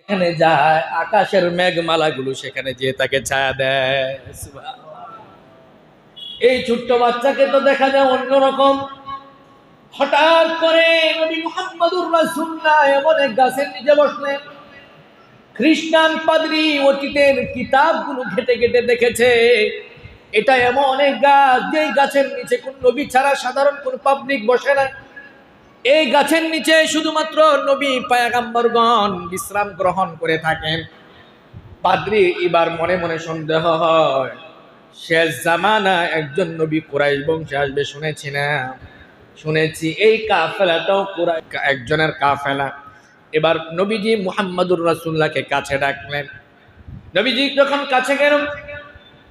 সেখানে যায়, আকাশের মেঘমালাগুলো সেখানে যেয়ে তাকে ছায়া দেয়। এই ছোট্ট বাচ্চাকে তো দেখা যায় অন্যরকম। হঠাৎ করে নবী মুহাম্মদুর রাসূলুল্লাহ এমন এক গাছের নিচে বসলেন। খ্রিস্টান পাদ্রী অতীতের কিতাবগুলো ঘেটে ঘেটে দেখেছে এটা এমন এক গাছ, যেই গাছের নিচে কোন নবী ছাড়া সাধারণ কোন পাবলিক বসে না। এই গাছের নিচে শুধুমাত্র নবী পয়গম্বরগণ বিশ্রাম গ্রহণ করে থাকেন। পাদ্রী এবার মনে মনে সন্দেহ হয়, শেষ জামানা একজন নবী কুরাইশ বংশে আসবে শুনেছি না, শুনেছি এই কাফেলাটাও একজনের কাফেলা। এবার নবীজি মুহাম্মদুর রাসূলুল্লাহকে কাছে ডাকলেন। নবীজি যখন কাছে গেল,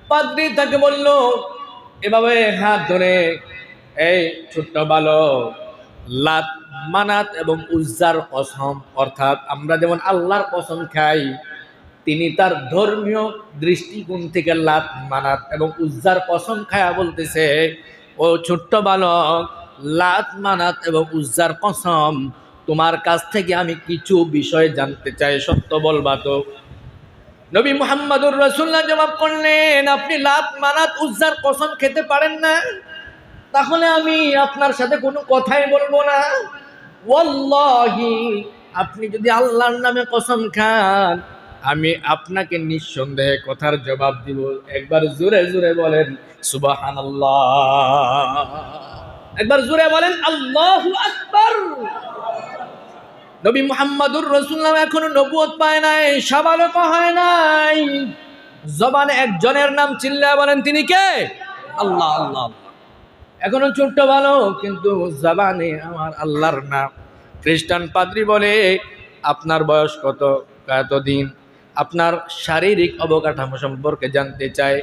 পাদ্রী তাকে বলল, এভাবে হাত ধরে, এই ছোট্ট বালক, লাত মানাত এবং উজ্জার কসম, অর্থাৎ আমরা যেমন আল্লাহর কসম খাই, তিনি তার ধর্মীয় দৃষ্টিকোণ থেকে লাত মানাত এবং উজ্জার কসম খায়া বলতেছে, ও ছোট্ট বালক, লাত মানাত এবং উজ্জার কসম, তোমার কাছ থেকে আমি কিছু বিষয় জানতে চাই, সত্য বলবা তো? নবী মুহাম্মদুর রাসূলুল্লাহ জবাব করলেন, আপনি লাত মানাত উজ্জার কসম খেতে পারেন না, তাহলে আমি আপনার সাথে কোনো কথাই বলবো না। ওয়াল্লাহি, আপনি যদি আল্লাহর নামে কসম খান, আমি আপনাকে নিঃসন্দেহে কথার জবাব দিব। একবার জোরে জোরে বলেন সুবহানাল্লাহ, একবার জোরে বলেন আল্লাহু আকবার। নবী মুহাম্মদুর রাসূলুল্লাহ এখনো নবুয়ত পায় নাই, সাবালক হয় নাই। জবানে একজনের নাম চিল্লায় বলেন, তিনি কে? আল্লাহ। আল্লাহ এখনো ছোট্ট ভালো, কিন্তু জবানে আমার আল্লাহর নাম। খ্রিস্টান পাদ্রী বলে, আপনার বয়স কত? এতদিন। আপনার শারীরিক অবকাঠামো সম্পর্কে জানতে চাই,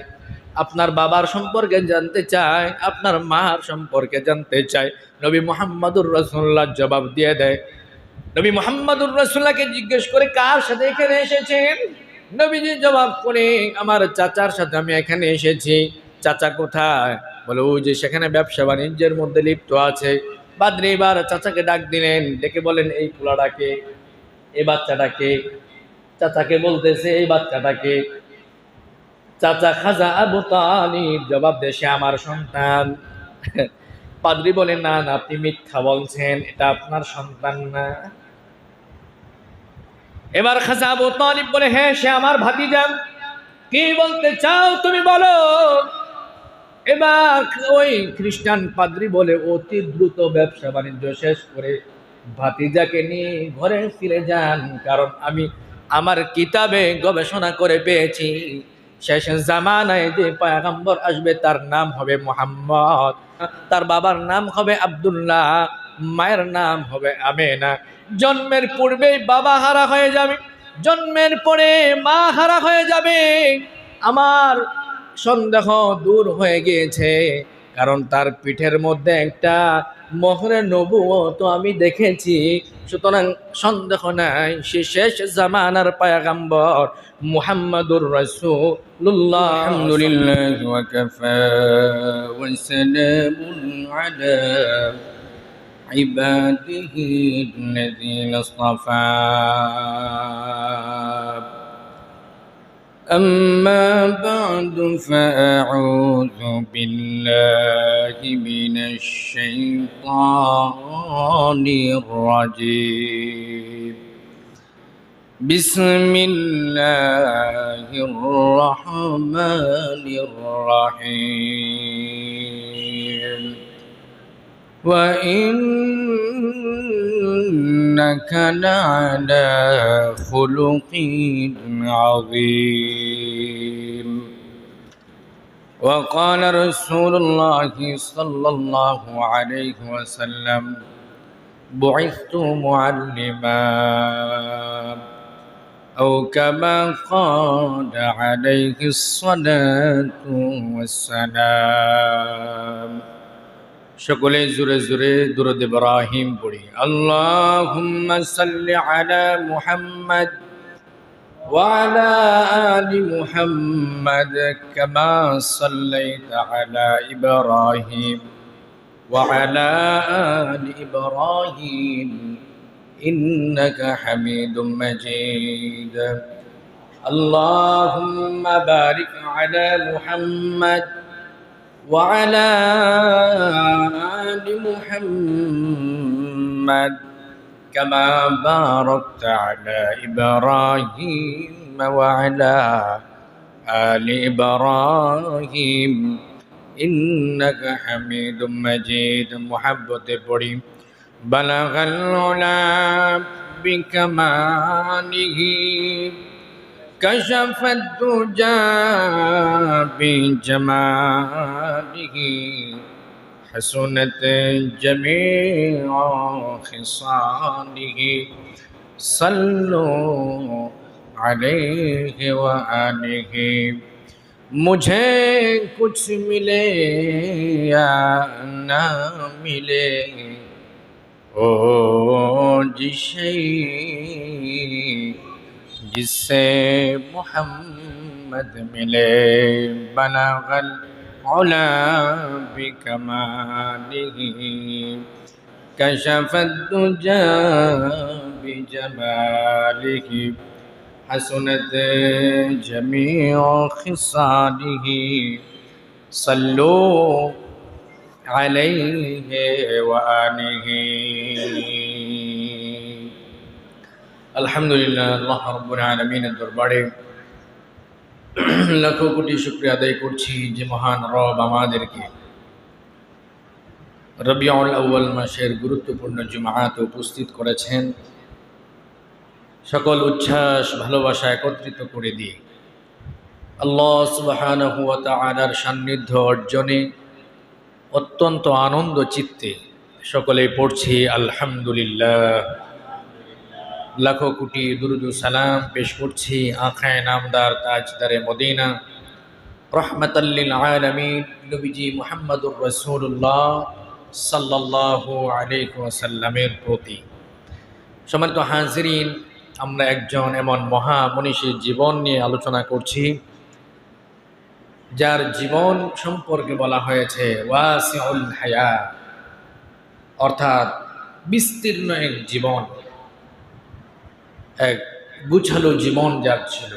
আপনার বাবার সম্পর্কে জানতে চাই, আপনার মার সম্পর্কে জানতে চাই। নবী মুহাম্মদুর রাসূলুল্লাহ জবাব দিয়ে দেয়। নবী মুহাম্মদুর রাসূলুল্লাহকে জিজ্ঞেস করে, কার সাথে এখানে এসেছেন? নবীজি জবাব করে, আমার চাচার সাথে আমি এখানে এসেছি। চাচা কোথায়? বলে, ওই যে সেখানে ব্যবসা বাণিজ্যের মধ্যে লিপ্ত আছে। পাদ্রী এবার চাচাকে ডাক দিলেন, ডেকে বলেন, এই পোলাটাকে, এই বাচ্চাটাকে। চাচাকে বলতেছে, এই বাচ্চাটাকে। চাচা খাজা আবু তালিব জবাব দেশে আমার সন্তান। পাদ্রী বলেন, না না, আপনি মিথ্যা বলছেন, এটা আপনার সন্তান না। এবার খাজা আবু তালিব বলে, হ্যাঁ, সে আমার ভাতিজা। কি বলতে চাও তুমি বলো। এবার ওই খ্রিস্টান পাদ্রী বলে, অতি দ্রুত ব্যবসা বাণিজ্য শেষ করে ভাতিজাকে নিয়ে ঘরে ফিরে যান, কারণ আমি আমার কিতাবে গবেষণা করে পেয়েছি শেষ জামানায় যে পয়গম্বর আসবে তার নাম হবে মুহাম্মদ, তার বাবার নাম হবে আব্দুল্লাহ, মায়ের নাম হবে আমেনা। জন্মের পূর্বেই বাবা হারা হয়ে যাবে, জন্মের পরে মা হারা হয়ে যাবে। আমার সন্দেহ দূর হয়ে গিয়েছে, কারণ তার পিঠের মধ্যে একটা মোহরে নবুয়ত আমি দেখেছি। সুতরাং সন্দেহ নাই, সে শেষ জামানার পয়গম্বর মুহাম্মদুর রাসূলুল্লাহ। আলহামদুলিল্লাহ ওয়া কাফা ওয়া সালামুন আলা ইবাদিহি আল্লাযীনা ইসতাফা। أما بعد فأعوذ بالله من الشيطان الرجيم. بسم الله الرحمن الرحيم. وإنك لعلى خلق عظيم. وقال رسول الله صلى الله عليه وسلم: بعثت معلما، أو كما قال عليه الصلاة والسلام. সকলে জোরে জোরে দুরূদ ইব্রাহিম পড়ি। আল্লাহুম্মা সাল্লি আলা মুহাম্মাদ ওয়া আলা আলি মুহাম্মাদ কামা সাল্লাইতা আলা ইব্রাহিম ওয়া আলা আলি ইব্রাহিম إنك حميد مجيد. اللهم بارك على محمد وعلى آل محمد كما باركت على إبراهيم وعلى آل إبراهيم إنك حميد مجيد. محبت بڑی بلغ العلا بكماله كشف الدجى بجماله حسنت جميع خصاله صلوا عليه وآله. मुझे कुछ मिले या ना मिले ओ जिसे जिससे मोहम्मद मिले बलगल उला बिकमालिही कशफत दुजा बिजमालिही हसनत जमीअ खिसालिही सल्लू अलैहि व आलिहि. আলহামদুলিল্লাহ, আল্লাহ রাব্বুল আলামিনের দরবারে লাখো কোটি শুকরিয়া আদায় করছি যে মহান রব আমাদেরকে রবিউল আউয়াল মাসের গুরুত্বপূর্ণ জুমাতে উপস্থিত করেছেন। সকল উচ্ছ্বাস ভালোবাসা একত্রিত করে দিয়ে আল্লাহ সুবহানাহু ওয়া তাআলার সান্নিধ্য অর্জনে অত্যন্ত আনন্দ চিত্তে সকলে পড়ছি আলহামদুলিল্লাহ। লাখো কোটি দুরুদ ও সালাম পেশ করছি আঁখায়ে নামদার তাজদারে মদিনা রহমাতাল লিল আলামিন নবীজি মুহাম্মদুর রাসূলুল্লাহ সাল্লাল্লাহু আলাইহি ওয়াসাল্লামের প্রতি। সম্মানিত হাজিরিন, আমরা একজন এমন মহা মনীষীর জীবন নিয়ে আলোচনা করছি যার জীবন সম্পর্কে বলা হয়েছে ওয়াসিউল হায়া, অর্থাৎ বিস্তীর্ণ এক জীবন, এক গুছালো জীবন যার ছিল,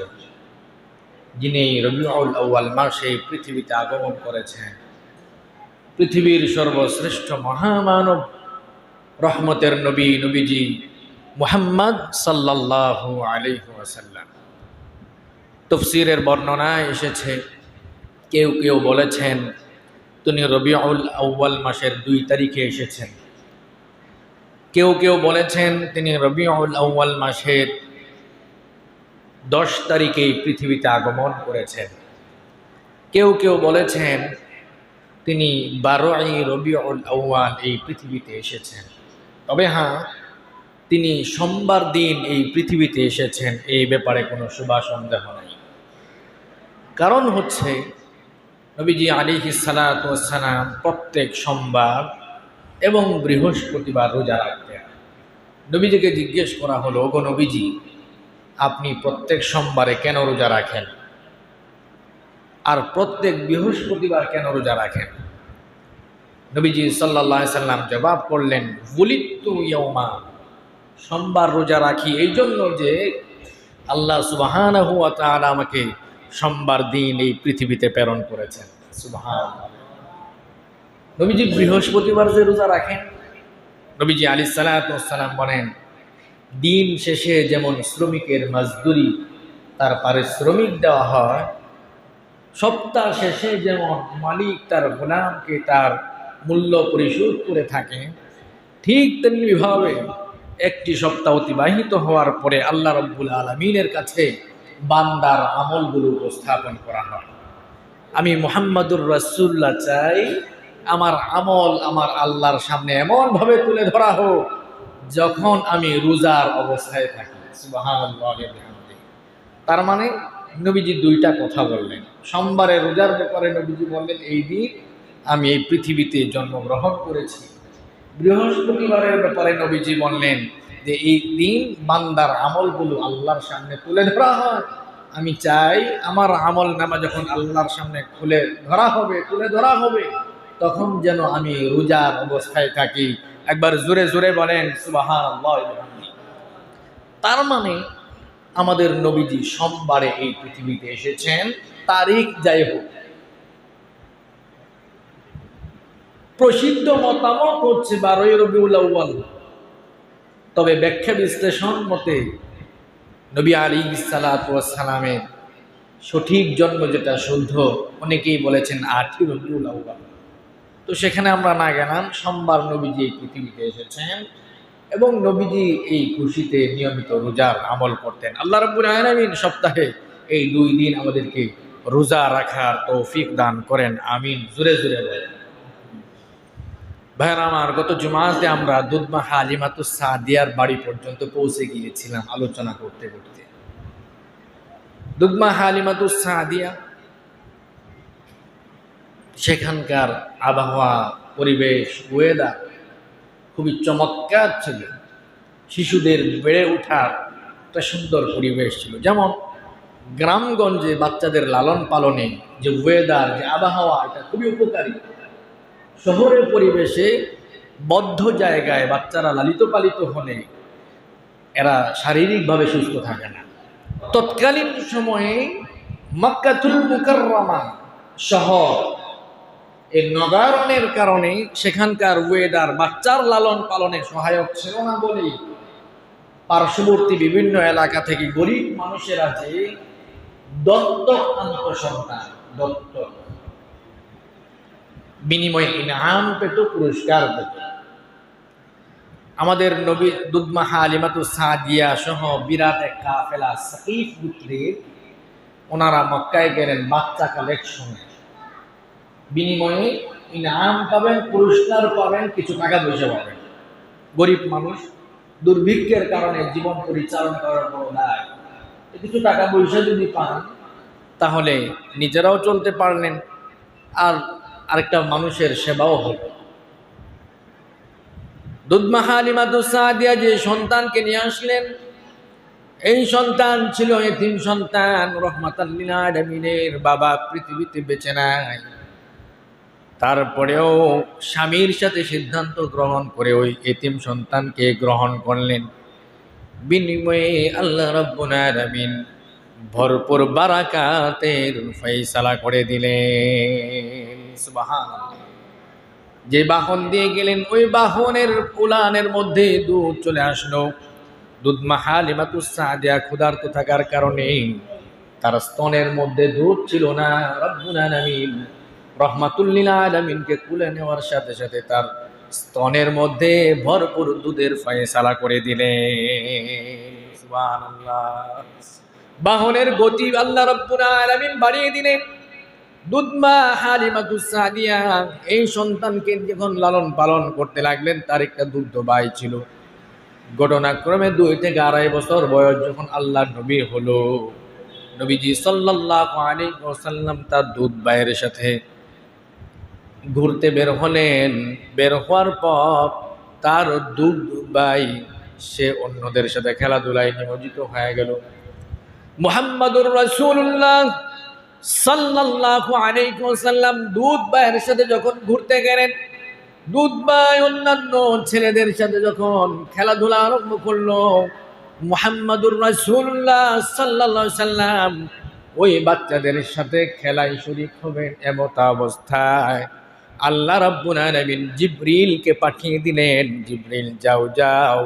যিনি রবিউল আউয়াল মাসে পৃথিবীতে আগমন করেছেন। পৃথিবীর সর্বশ্রেষ্ঠ মহামানব, রহমতের নবী, নবীজি মুহাম্মদ সাল্লাল্লাহু আলাইহি ওয়াসাল্লাম। তাফসীরের বর্ণনায় এসেছে, কেউ কেউ বলেছেন তিনি রবিউল আউয়াল মাসের 2 তারিখে এসেছেন, কেউ কেউ বলেছেন তিনি রবিউল আউয়াল মাসের 10 তারিখে পৃথিবীতে আগমন করেছেন, কেউ কেউ বলেছেন তিনি 12ই রবিউল আউয়াল এই পৃথিবীতে এসেছেন। তবে হ্যাঁ, তিনি সোমবার দিন এই পৃথিবীতে এসেছেন, এই ব্যাপারে কোনো শুভা সন্দেহ নাই। কারণ হচ্ছে নবীজি আলাইহিস সালাতু ওয়াস সালাম প্রত্যেক সোমবার এবং বৃহস্পতিবার রোজা রাখতেন। নবীজিকে জিজ্ঞেস করা হলো, ওগো নবীজি, আপনি প্রত্যেক সোমবারে কেন রোজা রাখেন আর প্রত্যেক বৃহস্পতিবার কেন রোজা রাখেন? নবীজি সাল্লাল্লাহু আলাইহি সাল্লাম জবাব করলেন, বুলিতু ইয়াউমা, সোমবার রোজা রাখি এই জন্য যে আল্লাহ সুবহানাহু ওয়া তাআলা আমাকে সোমবার দিন এই পৃথিবীতে প্রেরণ করেছেন। সুবহানাল্লাহ। নবীজি বৃহস্পতিবার যে রোজা রাখেন, নবীজি আলাইহিস সালাতু ওয়াস সালাম বলেন, দিন শেষে যেমন শ্রমিকের মজদুরি তার পারিশ্রমিক দেওয়া হয়, সপ্তাহ শেষে যেমন মালিক তার গোলামকে তার মূল্য পরিশোধ করে থাকে, ঠিক তেমনিভাবে একটি সপ্তাহ অতিবাহিত হওয়ার পরে আল্লাহ রাব্বুল আলামিনের কাছে বান্দার আমলগুলো উপস্থাপন করা হয়। আমি মুহাম্মাদুর রাসূলুল্লাহ চাই আমার আমল আমার আল্লাহর সামনে এমনভাবে তুলে ধরা হোক যখন আমি রোজার অবস্থায় থাকি। সুবহানাল্লাহ। তার মানে নবীজি 2টা কথা বললেন। সোমবারে রোজার ব্যাপারে নবীজি বললেন, এই দিন আমি এই পৃথিবীতে জন্মগ্রহণ করেছি। বৃহস্পতিবারের ব্যাপারে নবীজি বললেন যে এই দিন বান্দার আমলগুলো আল্লাহর সামনে তুলে ধরা হয়। আমি চাই আমার আমল নামা যখন আল্লাহর সামনে তুলে ধরা হবে তখন যেন আমি রোজার অবস্থায় থাকি। একবার জোরে জোরে বলেন সুবহানাল্লাহ। তার মানে আমাদের নবীজি সোমবারে এই পৃথিবীতে এসেছেন, তারিখ যাই হোক। প্রসিদ্ধ মতামত হচ্ছে 12ই রবিউল আউয়াল, তবে ব্যাখ্যা বিশ্লেষণ মতে নবী আলাইহিস সালাতু ওয়াস সালামের সঠিক জন্ম যেটা শুদ্ধ, অনেকেই বলেছেন 8ই রবিউল আউয়াল। তো সেখানে আমরা না গেলাম, সোমবার নবীজি এই পৃথিবীতে এসেছেন এবং নবীজি এই খুশিতে নিয়মিত রোজার আমল করতেন। আল্লাহ রাব্বুল আলামিন সপ্তাহে এই 2 দিন আমাদেরকে রোজা রাখার তৌফিক দান করেন, আমিন। জোরে জোরে বলেন। ভাইরা আমার, গত জুমাতে আমরা দুধমা হালিমাতুস সাদিয়ার বাড়ি পর্যন্ত পৌঁছে গিয়েছিলাম আলোচনা করতে করতে। দুধমা হালিমাতুস সাদিয়া, সেখানকার আবহাওয়া, পরিবেশ, ওয়েদার খুবই চমৎকার ছিল। শিশুদের বেড়ে ওঠার একটা সুন্দর পরিবেশ ছিল। যেমন গ্রামগঞ্জে বাচ্চাদের লালন পালনে যে ওয়েদার, যে আবহাওয়া, এটা খুবই উপকারী। শহরের পরিবেশে বদ্ধ জায়গায় বাচ্চারা লালিত পালিত হলে এরা শারীরিকভাবে সুস্থ থাকে না। তৎকালীন সময়ে মক্কাতুল মুকাররমা শহর, এই নগরায়নের কারণে সেখানকার ওয়েদার বাচ্চার লালন পালনে সহায়ক ছিল না বলেই পার্শ্ববর্তী বিভিন্ন এলাকা থেকে গরিব মানুষেরা যে দত্তক আনত সন্তান, দত্তক বিনিময়ে ইনাম পেত, পুরস্কার পেত। আমাদের নবী দুধমা হালিমাতুস সাদিয়া সহ বিরাট এক কাফেলা সাকিফ গোত্রের, ওনারা মক্কায় গেলেন বাচ্চা কালেকশনে। বিনিময়ে ইনাম পাবেন, পুরস্কার পাবেন, কিছু টাকা পয়সা পাবেন। গরিব মানুষ, দুর্ভিক্ষের কারণে জীবন পরিচালনা করার বড় দায়। কিছু টাকা পয়সা যদি পান তাহলে নিজেরাও চলতে পারলেন, আর আরেকটা মানুষের সেবাও হলো। দুধমা হালিমাতুস সাদিয়া যে সন্তানকে নিয়ে আসলেন, এই সন্তান ছিল এতিম সন্তান। রহমাতাল লিল আলামিনের বাবা পৃথিবীতে বেঁচে নাই, তারপরেও স্বামীর সাথে সিদ্ধান্ত গ্রহণ করে ওই এতিম সন্তানকে গ্রহণ করলেন। বিনিময়ে আল্লাহ রাব্বুল আলামিন ভরপুর বারাকাতের ফয়সালা করে দিলেন। সুবহানাল্লাহ। যে বাহন দিয়ে গেলেন, ওই বাহনের উলানের মধ্যে দুধ চলে আসলো। দুধমা হালিমাতুস সাদিয়া ক্ষুধার্ত থাকার কারণে তার স্তনের মধ্যে দুধ ছিল না। রব্বুল আলামিন রহমাতুল লিল আলামিনকে কুলে নেওয়ার সাথে সাথে তার স্তনের মধ্যে ভরপুর দুধের ফয়সালা করে দিলেন। সুবহানাল্লাহ। বাহনের গতি আল্লাহ রাব্বুল আলামিন বাড়িয়ে দিলেন। দুধমা হালিমাতুস সাদিয়া এই সন্তানকে যখন লালন পালন করতে লাগলেন, তার একটা দুগ্ধ ভাই ছিল। ঘটনাক্রমে 2 থেকে 2.5 বছর বয়স যখন আল্লাহর নবী হলো, নবীজি সাল্লাল্লাহু আলাইহি ওয়াসাল্লাম তার দুধ ভাইয়ের সাথে ঘুরতে বের হলেন। বের হওয়ার পর তার দুধ ভাই সে অন্যদের সাথে খেলাধুলায় নিমজ্জিত হয়ে গেল। মুহাম্মাদুর রাসূলুল্লাহ সাল্লাল্লাহু আলাইহি ওয়াসাল্লাম দুধ ভাইয়ের সাথে যখন ঘুরতে গেলেন, দুধ ভাই অন্যান্য ছেলেদের সাথে যখন খেলাধুলা আরম্ভ করলো, মুহাম্মাদুর রাসূলুল্লাহ সাল্লাল্লাহু আলাইহি সাল্লাম ওই বাচ্চাদের সাথে খেলায় শরীক হবেন। এমত অবস্থায় আল্লাহ রাব্বুল আলামিন জিবরিলকে পাঠিয়ে দিলেন। জিবরিল, যাও যাও,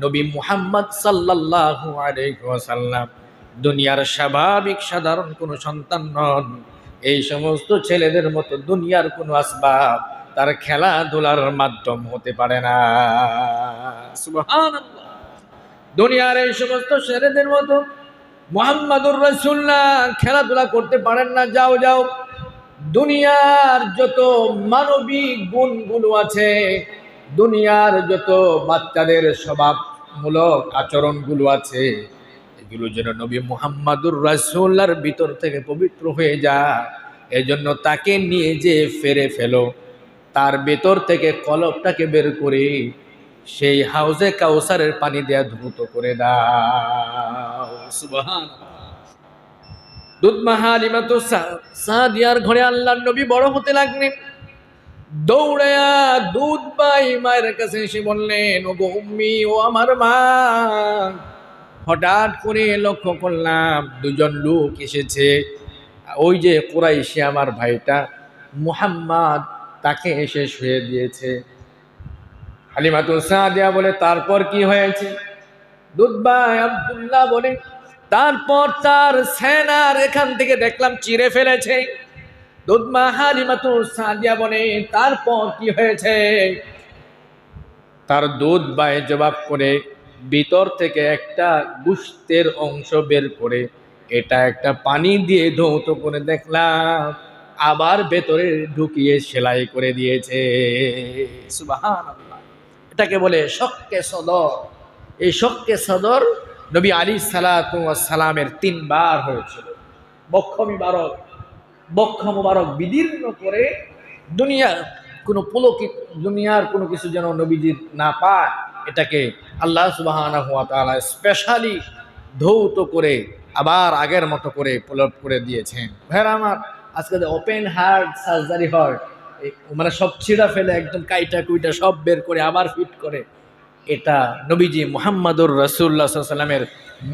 নবী মুহাম্মদ সাল্লাল্লাহু আলাইহি ওয়াসাল্লাম দুনিয়ার স্বাভাবিক সাধারণ কোনো সন্তান নন। এই সমস্ত ছেলেদের মতো দুনিয়ার কোনো আসবাব তার খেলাধুলার মাধ্যম হতে পারে না। সুবহানাল্লাহ। দুনিয়ার এই সমস্ত ছেলেদের মতো মুহাম্মাদুর রাসূলুল্লাহ খেলাধুলা করতে পারেন না। যাও যাও, দুনিয়ার যত মানবিক গুণগুলো আছে, দুনিয়ার যত বাচ্চাদের স্বভাবমূলক আচরণগুলো আছে, এগুলো যেন নবী মুহাম্মাদুর রাসূলুল্লাহর ভিতর থেকে পবিত্র হয়ে যায়, এজন্য তাকে নিয়ে যে ফেরে ফেলো, তার ভেতর থেকে কলবটাকে বের করে সেই হাউজে কাউসারের পানি দেয়া দ্রুত করে দাও। সুবহানাল্লাহ। দুধমা হালিমাতুস সাদিয়ার ঘরে আল্লাহর নবী বড় হতে লাগলেন। দৌড়ায়া দুধ ভাই মায়ের কাছে এসে বললেন, ওগো উম্মি, ও আমার মা, হঠাৎ করে লক্ষ্য করলাম দুজন লোক এসেছে। ওই যে কুরাইশি আমার ভাইটা মুহাম্মদ, তাকে এসে শুয়ে দিয়েছে। হালিমাতুস সাদিয়া বলে, তারপর কি হয়েছে? দুধ ভাই আব্দুল্লাহ বলে, তারপর তার সেনার এখান থেকে দেখলাম চিরে ফেলেছে। দুধ মা হালিমাতুস সাদিয়া বলে, তারপর কি হয়েছে? তার দুধ ভাই জবাব করে, ভিতর থেকে একটা গোশতের অংশ বের করে এটা একটা পানি দিয়ে ধৌত করে দেখলাম, আবার ভেতরে ঢুকিয়ে সেলাই করে দিয়েছে। সুবহানাল্লাহ। এটাকে বলে শক্কে সদর। এই শক্কে সদর নবী আলাইহিস সালাতু ওয়াস সালামের 3 বার হয়েছিল। বক্ষ মুবারক বিদীর্ণ করে দুনিয়ার কোনো কিছু যেন নবীজির না পায়, এটাকে আল্লাহ সুবহানাহু ওয়া তাআলা স্পেশালি ধৌত করে আবার আগের মতো করে পুলট করে দিয়েছেন। ভাইরা আমার, আজকে যে ওপেন হার্ট সার্জারি হয়, মানে সব ছিঁড়া ফেলে একদম কাইটা কুইটা সব বের করে আবার ফিট করে, এটা নবীজি মুহাম্মদুর রাসূলুল্লাহ সাল্লাল্লাহু আলাইহি ওয়াসাল্লামের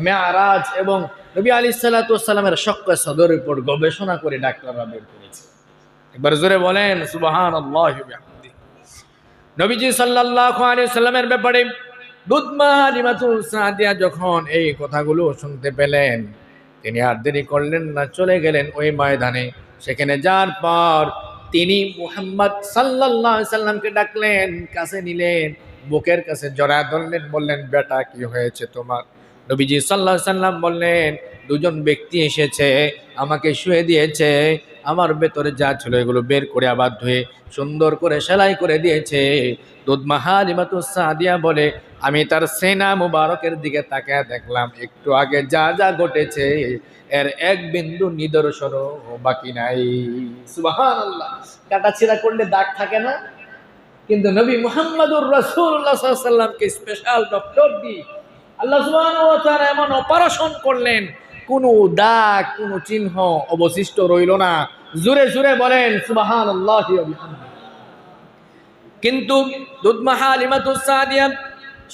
মেরাজ এবং নবী আলাইহিস সালাতু ওয়াস সালামের শক্কে সদরের উপর গবেষণা করে ডাক্তাররা বের করেছে। একবার জোরে বলেন সুবহানাল্লাহি ওয়া বিহামদিহি। নবীজি সাল্লাল্লাহু আলাইহি ওয়াসাল্লামের ব্যাপারে দুধ মা হালিমাতুস সাদিয়া যখন এই কথাগুলো শুনতে পেলেন, তিনি আর দেরি করলেন না, চলে গেলেন ওই ময়দানে। সেখানে যাওয়ার পর তিনি মুহাম্মদ সাল্লাল্লাহু আলাইহি সাল্লামকে ডাকলেন, কাছে নিলেন, বুকের কাছে জড়ায় ধরলেন, বললেন, বেটা কি হয়েছে তোমার? নবীজি সাল্লাল্লাহু আলাইহি সাল্লাম বললেন, দুজন ব্যক্তি এসেছে, আমাকে শুয়ে দিয়েছে, আমার ভেতরে যা ছিল এগুলো বের করে আবার ধুয়ে সুন্দর করে সেলাই করে দিয়েছে। দুধ মা হালিমাতুস সাদিয়া বলে, আমি তার সেনা মুবারকের দিকে তাকিয়ে দেখলাম, একটু আগে যা যা ঘটেছে এর এক বিন্দু নিদর্শনও বাকি নাই। সুবহানাল্লাহ। কাটাছিড়া করলে দাগ থাকে না, কিন্তু নবী মুহাম্মদুর রাসূলুল্লাহ সাল্লাল্লাহু আলাইহি ওয়াসাল্লামকে স্পেশাল ডক্টর দিয়ে আল্লাহ সুবহানাহু ওয়া তাআলা এমন অপারেশন করলেন, কোনো দাগ কোনো চিহ্ন অবশিষ্ট রইল না। জোরে জোরে বলেন সুবহানাল্লাহি ওয়া বিহামদিহি। কিন্তু দুধ মা হালিমাতুস সাদিয়া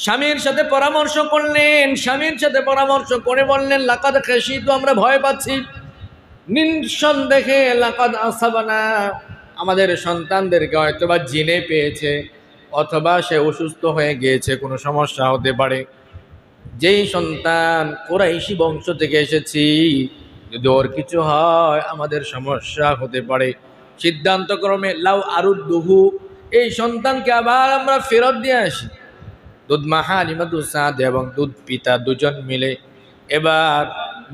স্বামীর সাথে পরামর্শ করলেন, স্বামীর সাথে পরামর্শ করে বললেন, লাকাদ খাশিতু, আমরা ভয় পাচ্ছি, নিঃসন্দেহে লাকাদ আসাবানা, আমাদের সন্তানদেরকে হয়তোবা জিনে পেয়েছে, অথবা সে অসুস্থ হয়ে গিয়েছে, কোনো সমস্যা হতে পারে। যেই সন্তান কুরাইশি বংশ থেকে এসেছি, যদি ওর কিছু হয় আমাদের সমস্যা হতে পারে। সিদ্ধান্তক্রমে লাউ আরুদ্দুহু, এই সন্তানকে আবার আমরা ফেরত দিয়ে আসি। দুধ মা হালিমাতুস সাদিয়া এবং দুধ পিতা দুজন মিলে এবার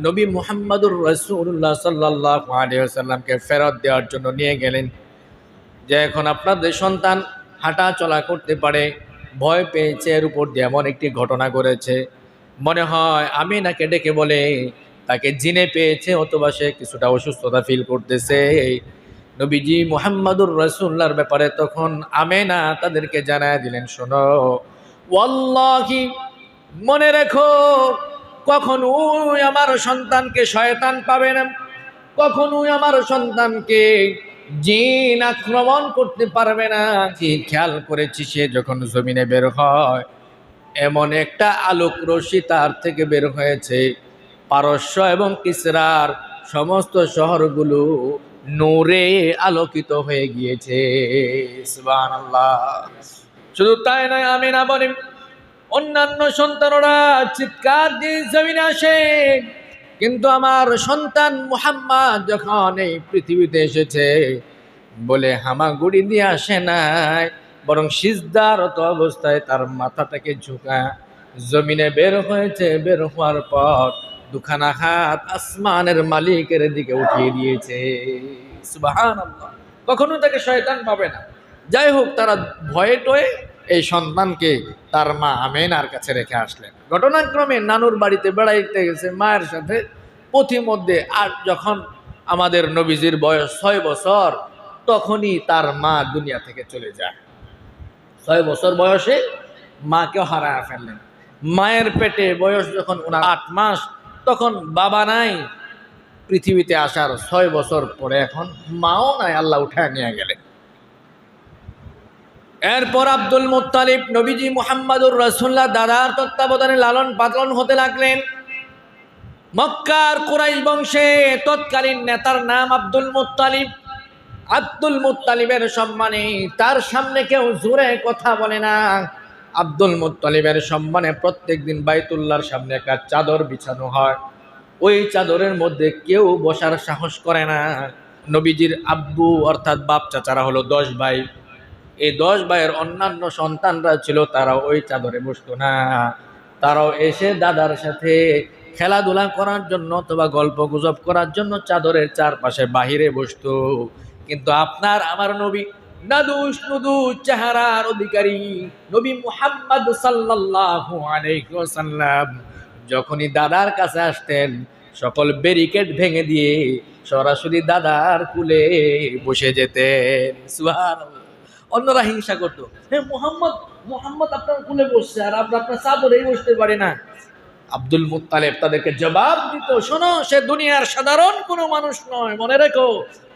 নবী মুহাম্মদুর রাসূলুল্লাহ সাল্লাল্লাহু আলাইহি ওয়াসাল্লামকে ফেরত দেওয়ার জন্য নিয়ে গেলেন। যে এখন আপনাদের সন্তান হাঁটা চলা করতে পারে, ভয় পেয়েছে, এর উপর দিয়ে এমন একটি ঘটনা ঘটেছে, মনে হয় আমিনাকে ডেকে বলে তাকে জিনে পেয়েছে, অথবা সে কিছুটা অসুস্থতা ফিল করতেছে। নবীজি মুহাম্মদুর রাসূলুল্লাহর ব্যাপারে তখন আমিনা তাদেরকে জানায় দিলেন, শোনো, ওয়াল্লাহি, মনে রেখো, কখনোই আমার সন্তানকে শয়তান পাবে না, কখনোই আমার সন্তানকে জিন আক্রমণ করতে পারবে না। খেয়াল করেছি সে যখন জমিনে বের হয়, এমন একটা আলোক রশ্মি তার থেকে বের হয়েছে, পারস্য এবং কিসরার সমস্ত শহরগুলো নূরে আলোকিত হয়ে গিয়েছে। সুবহানাল্লাহ। শুধু তাই নয়, আমিনা বলে অন্যান্য সন্তানরা চিৎকার দিয়ে জমিনে আসে, কিন্তু আমার সন্তান মুহাম্মদ যখন এই পৃথিবীতে এসেছে, বলে হামাগুড়ি দিয়ে আসে নাই, বরং সিজদারত অবস্থায় তার মাথাটাকে ঝুঁকা জমিনে বের হয়েছে। বের হওয়ার পর দুখানা হাত আসমানের মালিকের দিকে উঠিয়ে দিয়েছে। সুবহানাল্লাহ। কখনো তাকে শয়তান পাবে না। যাই হোক, তারা ভয়ে টয়ে এই সন্তানকে তার মা আমিনার কাছে রেখে আসলেন। ঘটনাক্রমে নানুর বাড়িতে বেড়াইতে গেছে মায়ের সাথে, পথিমধ্যে আর যখন আমাদের নবীজির বয়স 6 বছর, তখনই তার মা দুনিয়া থেকে চলে যায়। 6 বছর বয়সে মাকে হারায় ফেললেন। মায়ের পেটে বয়স যখন ওনার 8 মাস, তখন বাবা নাই। পৃথিবীতে আসার 6 বছর পরে এখন মাও নাই, আল্লাহ উঠায় নিয়ে গেলেন। এরপর আব্দুল মুত্তালিব নবীজি মুহাম্মদুর রাসূলুল্লাহ দাদার তত্ত্বাবধানে লালন পালন হতে লাগলেন। মক্কার কুরাইশ বংশে তৎকালীন নেতার নাম আব্দুল মুত্তালিব। আব্দুল মুত্তালিবের সম্মানে তার সামনে কেউ জোরে কথা বলে না। আব্দুল মুত্তালিবের সম্মানে প্রত্যেকদিন বাইতুল্লাহর সামনে একটা চাদর বিছানো হয়। ওই চাদরের মধ্যে কেউ বসার সাহস করে না। নবীজির আব্বু অর্থাৎ বাপ চাচারা হলো 10 ভাই। এই 10 ভাইয়ের অন্যান্য সন্তানরা ছিল, তারা ওই চাদরে বসতো না। তারাও এসে দাদার সাথে খেলাধুলা করার জন্য অথবা গল্প গুজব করার জন্য চাদরের চারপাশে বাহিরে বসতো। কিন্তু আপনার আমার নবী নাদুস নুদুস চেহারার অধিকারী নবী মুহাম্মদ সাল্লাল্লাহু আলাইহি ওয়াসাল্লাম যখনই দাদার কাছে আসতেন, সকল ব্যারিকেড ভেঙে দিয়ে সরাসরি দাদার কুলে বসে যেতেন। সুবহানাল্লাহ। অন্যরা হিংসা করতো, হ্যাঁ মুহাম্মদ মুহাম্মদ আপনার কুলে বসছে আর আমরা আপনার চাদরেই বসতে পারি না। আব্দুল মুত্তালিব তাদেরকে জবাব দিত, শোনো, সে দুনিয়ার সাধারণ কোনো মানুষ নয়, মনে রেখো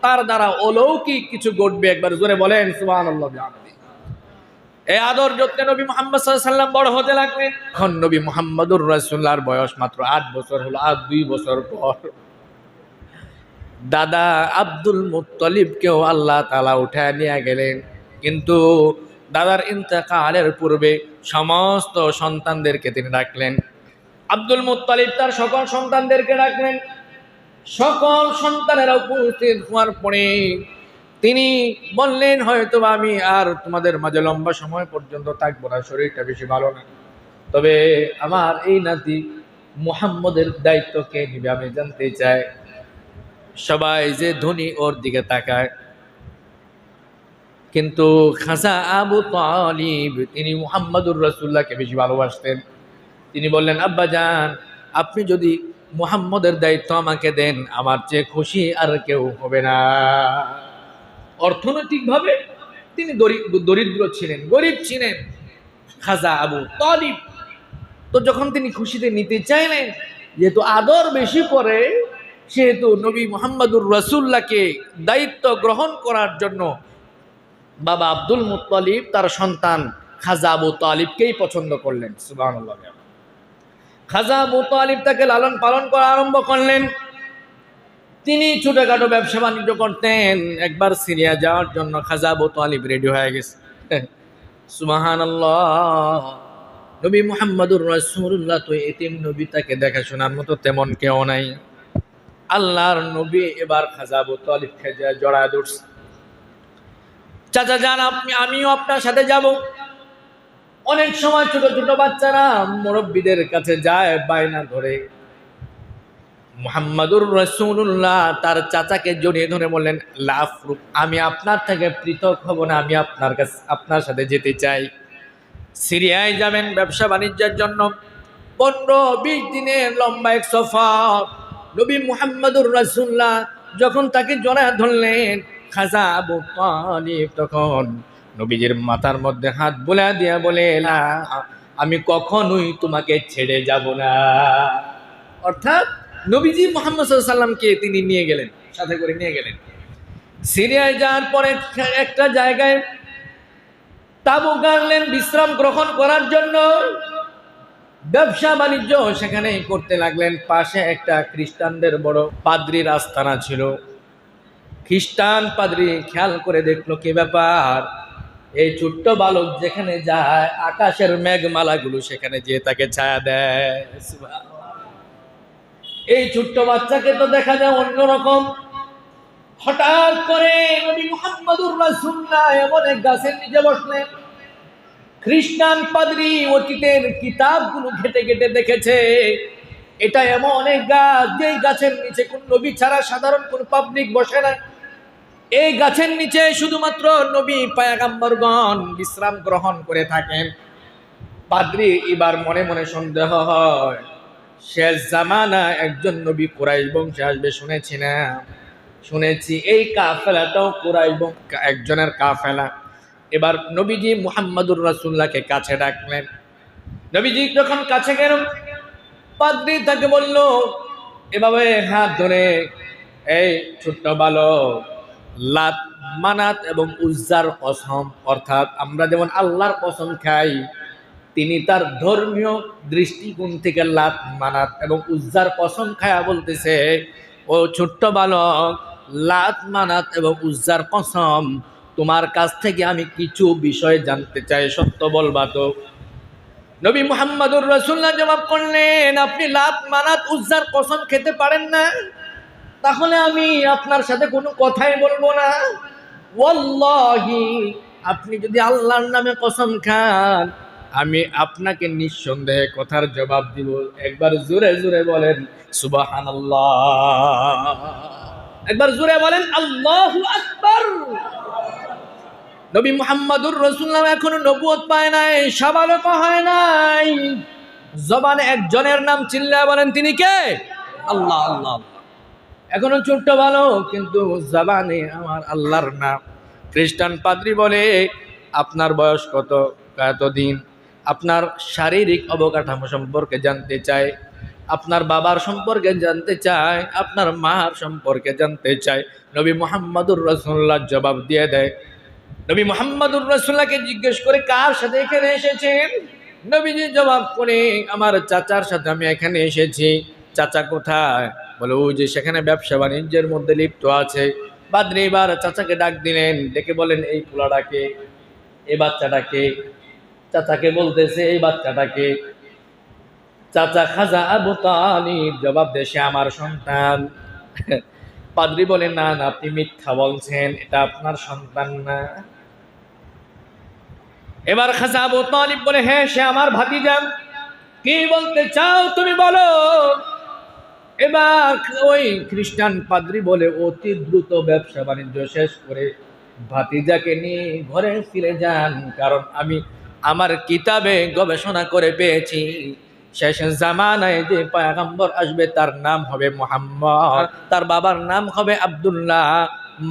তার দ্বারা অলৌকিক কিছু ঘটবে। একবার জোরে বলেন সুবহানাল্লাহ। এই আদর যত্নে নবী মুহাম্মদ সাল্লাল্লাহু আলাইহি ওয়াসাল্লাম বড় হতে লাগলেন। এখন নবী মুহাম্মদুর রাসূলুল্লাহর বয়স মাত্র 8 বছর হলো। আর 2 বছর পর দাদা আব্দুল মুত্তালিবকেও আল্লাহ তাআলা উঠায় নিয়ে গেলেন। কিন্তু দাদার ইন্তেকালের পূর্বে সমস্ত সন্তানদেরকে তিনি ডাকলেন। আব্দুল মুত্তালিব তার সকল সন্তানদেরকে ডাকলেন। সকল সন্তানেরা উপস্থিত হওয়ার পরে তিনি বললেন, হয়তো আমি আর তোমাদের মাঝে লম্বা সময় পর্যন্ত থাকবো না, শরীরটা বেশি ভালো না, তবে আমার এই নাতি মুহাম্মদের দায়িত্ব কে নিবে আমি জানতে চাই। সবাই যে ধনী ওর দিকে তাকায়, কিন্তু খাজা আবু তালিব তিনি মুহাম্মদুর রাসূলুল্লাহকে বেশি ভালোবাসতেন। তিনি বললেন, আব্বা জান, আপনি যদি মুহাম্মদের দায়িত্ব আমাকে দেন, আমার চেয়ে খুশি আর কেউ হবে না। অর্থনৈতিকভাবে তিনি দরিদ্র ছিলেন, গরিব ছিলেন খাজা আবু তালিব। তো যখন তিনি খুশিতে নিতে চাইলেন, যেহেতু আদর বেশি করে, সেহেতু নবী মুহাম্মদুর রাসূলুল্লাহকে দায়িত্ব গ্রহণ করার জন্য বাবা আব্দুল মুত্তালিব তার সন্তান খাজা আবু তালিবকেই পছন্দ করলেন। সুবহানাল্লাহ। খাজা আবু তালিব তাকে লালন পালন করা আরম্ভ করলেন। তিনি ছোটখাটো ব্যবসা বাণিজ্য করতেন। একবার সিরিয়া যাওয়ার জন্য খাজা আবু তালিব রেডি হয়ে গেছে। সুবহানাল্লাহ। নবী মুহাম্মদুর রাসূলুল্লাহ তো এতিম নবী, তাকে দেখাশোনার মতো তেমন কেউ নাই। আল্লাহর নবী এবার খাজা আবু তালিবকে জড়ায় ধরছে। চাচা যান, আমিও আপনার সাথে যাব। অনেক সময় ছোট ছোট বাচ্চারা মুরব্বীদের কাছে যায় বায়না ধরে। মুহাম্মদুর রাসূলুল্লাহ তার চাচাকে জড়িয়ে ধরে বললেন, লা আফরুক, আমি আপনার থেকে পৃথক হব না, আমি আপনার সাথে যেতে চাই। সিরিয়ায় যাবেন ব্যবসা বাণিজ্যের জন্য। 15-20 দিনের লম্বা এক সফর। নবী মুহাম্মদুর রাসূলুল্লাহ যখন তাকে জড়ায় ধরলেন, খাজা আবু তালিব তখন নবীজির মাথার মধ্যে হাত বুলা দিয়া বলে, না, আমি কখনোই তোমাকে ছেড়ে যাব না। অর্থাৎ নবীজি মুহাম্মদ সাল্লাল্লাহু আলাইহি ওয়াসাল্লামকে তিনি নিয়ে গেলেন, সাথে করে নিয়ে গেলেন। সিরিয়ায় যাওয়ার পরে একটা জায়গায় তাঁবু গাড়লেন বিশ্রাম গ্রহণ করার জন্য। ব্যবসা বাণিজ্য সেখানে করতে লাগলেন। পাশে একটা খ্রিস্টানদের বড় পাদ্রীর আস্তানা ছিল। খ্রিস্টান পাদ্রী খেয়াল করে দেখলো, কি ব্যাপার, এই ছোট্ট বালক যেখানে যায় আকাশের মেঘমালাগুলো সেখানে যেয়ে তাকে ছায়া দেয়। এই ছোট্ট বাচ্চাকে তো দেখা যায় অন্যরকম। হঠাৎ করে নবী মুহাম্মদুর রাসূলুল্লাহ এমন এক গাছের নিচে বসলেন। খ্রিস্টান পাদ্রী অতীতের কিতাবগুলো ঘেটে ঘেটে দেখেছে, এটা এমন অনেক গাছ, যেই গাছের নিচে কোন নবী ছাড়া সাধারণ কোন পাবলিক বসে না। এই গাছের নিচে শুধুমাত্র নবী পয়গম্বরগণ বিশ্রাম গ্রহণ করে থাকেন। পাদ্রী এবার মনে মনে সন্দেহ হয়, শেষ জামানা একজন নবী কুরাইশ বংশে আসবে শুনেছি না, শুনেছি এই কাফেলাটাও কুরাইশ একজনের কাফেলা। এবার নবীজি মুহাম্মদুর রাসূলুল্লাহকে কাছে ডাকলেন। নবীজি যখন কাছে গেলেন, পাদ্রী তাকে বলল, এভাবে হাত ধরে, এই ছোট্ট বালক, লাত, মানাত এবং উজ্জার কসম, অর্থাৎ আমরা যেমন আল্লাহর কসম খাই, তিনি তার ধর্মীয় দৃষ্টিকোণ থেকে লাত মানাত এবং উজ্জার কসম খায়া বলতেছে, ও ছোট্ট বালক, লাত মানাত এবং উজ্জার কসম, তোমার কাছ থেকে আমি কিছু বিষয় জানতে চাই, সত্য বলবা তো? নবী মুহাম্মদুর রাসূলুল্লাহ জবাব করলেন, আপনি লাত মানাত উজ্জার কসম খেতে পারেন না, তাহলে আমি আপনার সাথে কোনো কথাই বলবো না। ওয়াল্লাহি, আপনি যদি আল্লাহর নামে কসম খান, আমি আপনাকে নিঃসন্দেহে কথার জবাব দিব। একবার জোরে জোরে বলেন সুবহানাল্লাহ, একবার জোরে বলেন আল্লাহু আকবার। নবী মুহাম্মদুর রাসূলুল্লাহ এখনো নবুয়ত পায় নাই, সাবালক হয় নাই, জবানে একজনের নাম চিল্লায় বলেন, তিনি কে? আল্লাহ আল্লাহ। এখনো ছোট্ট বালক, কিন্তু জবানে আমার আল্লাহর নাম। খ্রিস্টান পাদ্রী বলে, আপনার বয়স কত? এতদিন। আপনার শারীরিক অবকাঠামো সম্পর্কে জানতে চাই, আপনার বাবার সম্পর্কে জানতে চাই, আপনার মার সম্পর্কে জানতে চাই। নবী মুহাম্মদুর রাসূলুল্লাহ জবাব দিয়ে দেয়। নবী মুহাম্মদুর রাসূলুল্লাহকে জিজ্ঞেস করে, কার সাথে এখানে এসেছেন? নবীজি জবাব করে, আমার চাচার সাথে আমি এখানে এসেছি। চাচা কোথায়? বলে, ওই যে সেখানে ব্যবসা বাণিজ্যের মধ্যে লিপ্ত আছে। পাদ্রী এবার চাচাকে ডাক দিলেন, ডেকে বলেন, এই পোলাটাকে, এই বাচ্চাটাকে। চাচাকে বলতেছে, এই বাচ্চাটাকে। চাচা খাজা আবু তালিব জবাব দেশে আমার সন্তান। পাদ্রী বলেন, না না, আপনি মিথ্যা বলছেন, এটা আপনার সন্তান না। এবার খাজা আবু তালিব বলে, হ্যাঁ, সে আমার ভাতিজা। কি বলতে চাও তুমি বলো। এবার ওই খ্রিস্টান পাদ্রী বলে, অতি দ্রুত ব্যবসা বাণিজ্য শেষ করে ভাতিজাকে নিয়ে ঘরে ফিরে যান, কারণ আমি আমার কিতাবে গবেষণা করে পেয়েছি, শেষ জামানায় যে পয়গম্বর আসবে তার নাম হবে মুহাম্মদ, তার বাবার নাম হবে আব্দুল্লাহ,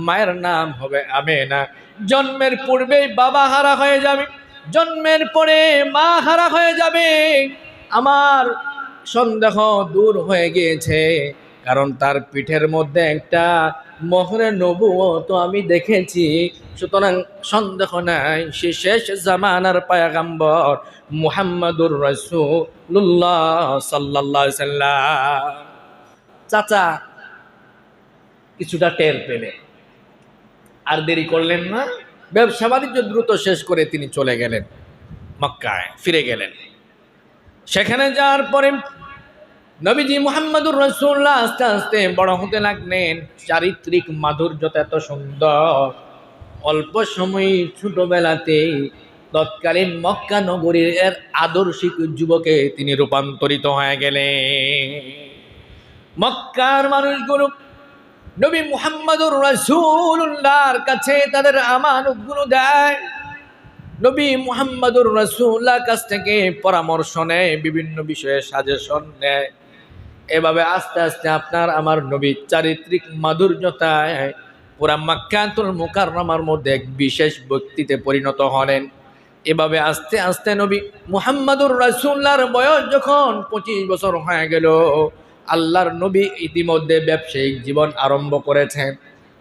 মায়ের নাম হবে আমেনা। জন্মের পূর্বেই বাবা হারা হয়ে যাবে, জন্মের পরে মা হারা হয়ে যাবে। আমার সন্দেহ দূর হয়ে গিয়েছে, কারণ তার পিঠের মধ্যে একটা মোহরে নবুয়ত আমি দেখেছি। সুতরাং সন্দেহ নাই, সে শেষ জামানার পয়গম্বর মুহাম্মদুর রাসূলুল্লাহ সাল্লাল্লাহু আলাইহি সাল্লাম। চাচা কিছুটা টের পেলেন, আর দেরি করলেন না, ব্যবসা বাণিজ্য দ্রুত শেষ করে তিনি চলে গেলেন, মক্কায় ফিরে গেলেন। সেখানে যাওয়ার পরে নবীজি মুহাম্মদুর রাসূলুল্লাহ আস্তে আস্তে বড় হতে লাগলেন। চারিত্রিক মাধুর্যতা এত সুন্দর, অল্প সময় ছোটবেলাতে তৎকালীন মক্কা নগরীর আদর্শিক যুবকে তিনি রূপান্তরিত হয়ে গেলেন। মক্কার মানুষগুলো নবী মুহাম্মদুর রাসূলুল্লাহর কাছে তাদের আমানতগুলো দেয়, নবী মুহাম্মদুর রাসূলুল্লাহর কাছ থেকে পরামর্শ নেয়, বিভিন্ন বিষয়ে সাজেশন নেয়। এভাবে আস্তে আস্তে আপনার আমার নবীর চারিত্রিক মাধুর্যতায় পুরা মক্কাতুল মুকাররমার মধ্যে এক বিশেষ ব্যক্তিতে পরিণত হলেন। এভাবে আস্তে আস্তে নবী মুহাম্মদুর রাসূলুল্লাহর বয়স যখন 25 বছর হয়ে গেল, আল্লাহর নবী ইতিমধ্যে ব্যবসায়িক জীবন আরম্ভ করেছেন।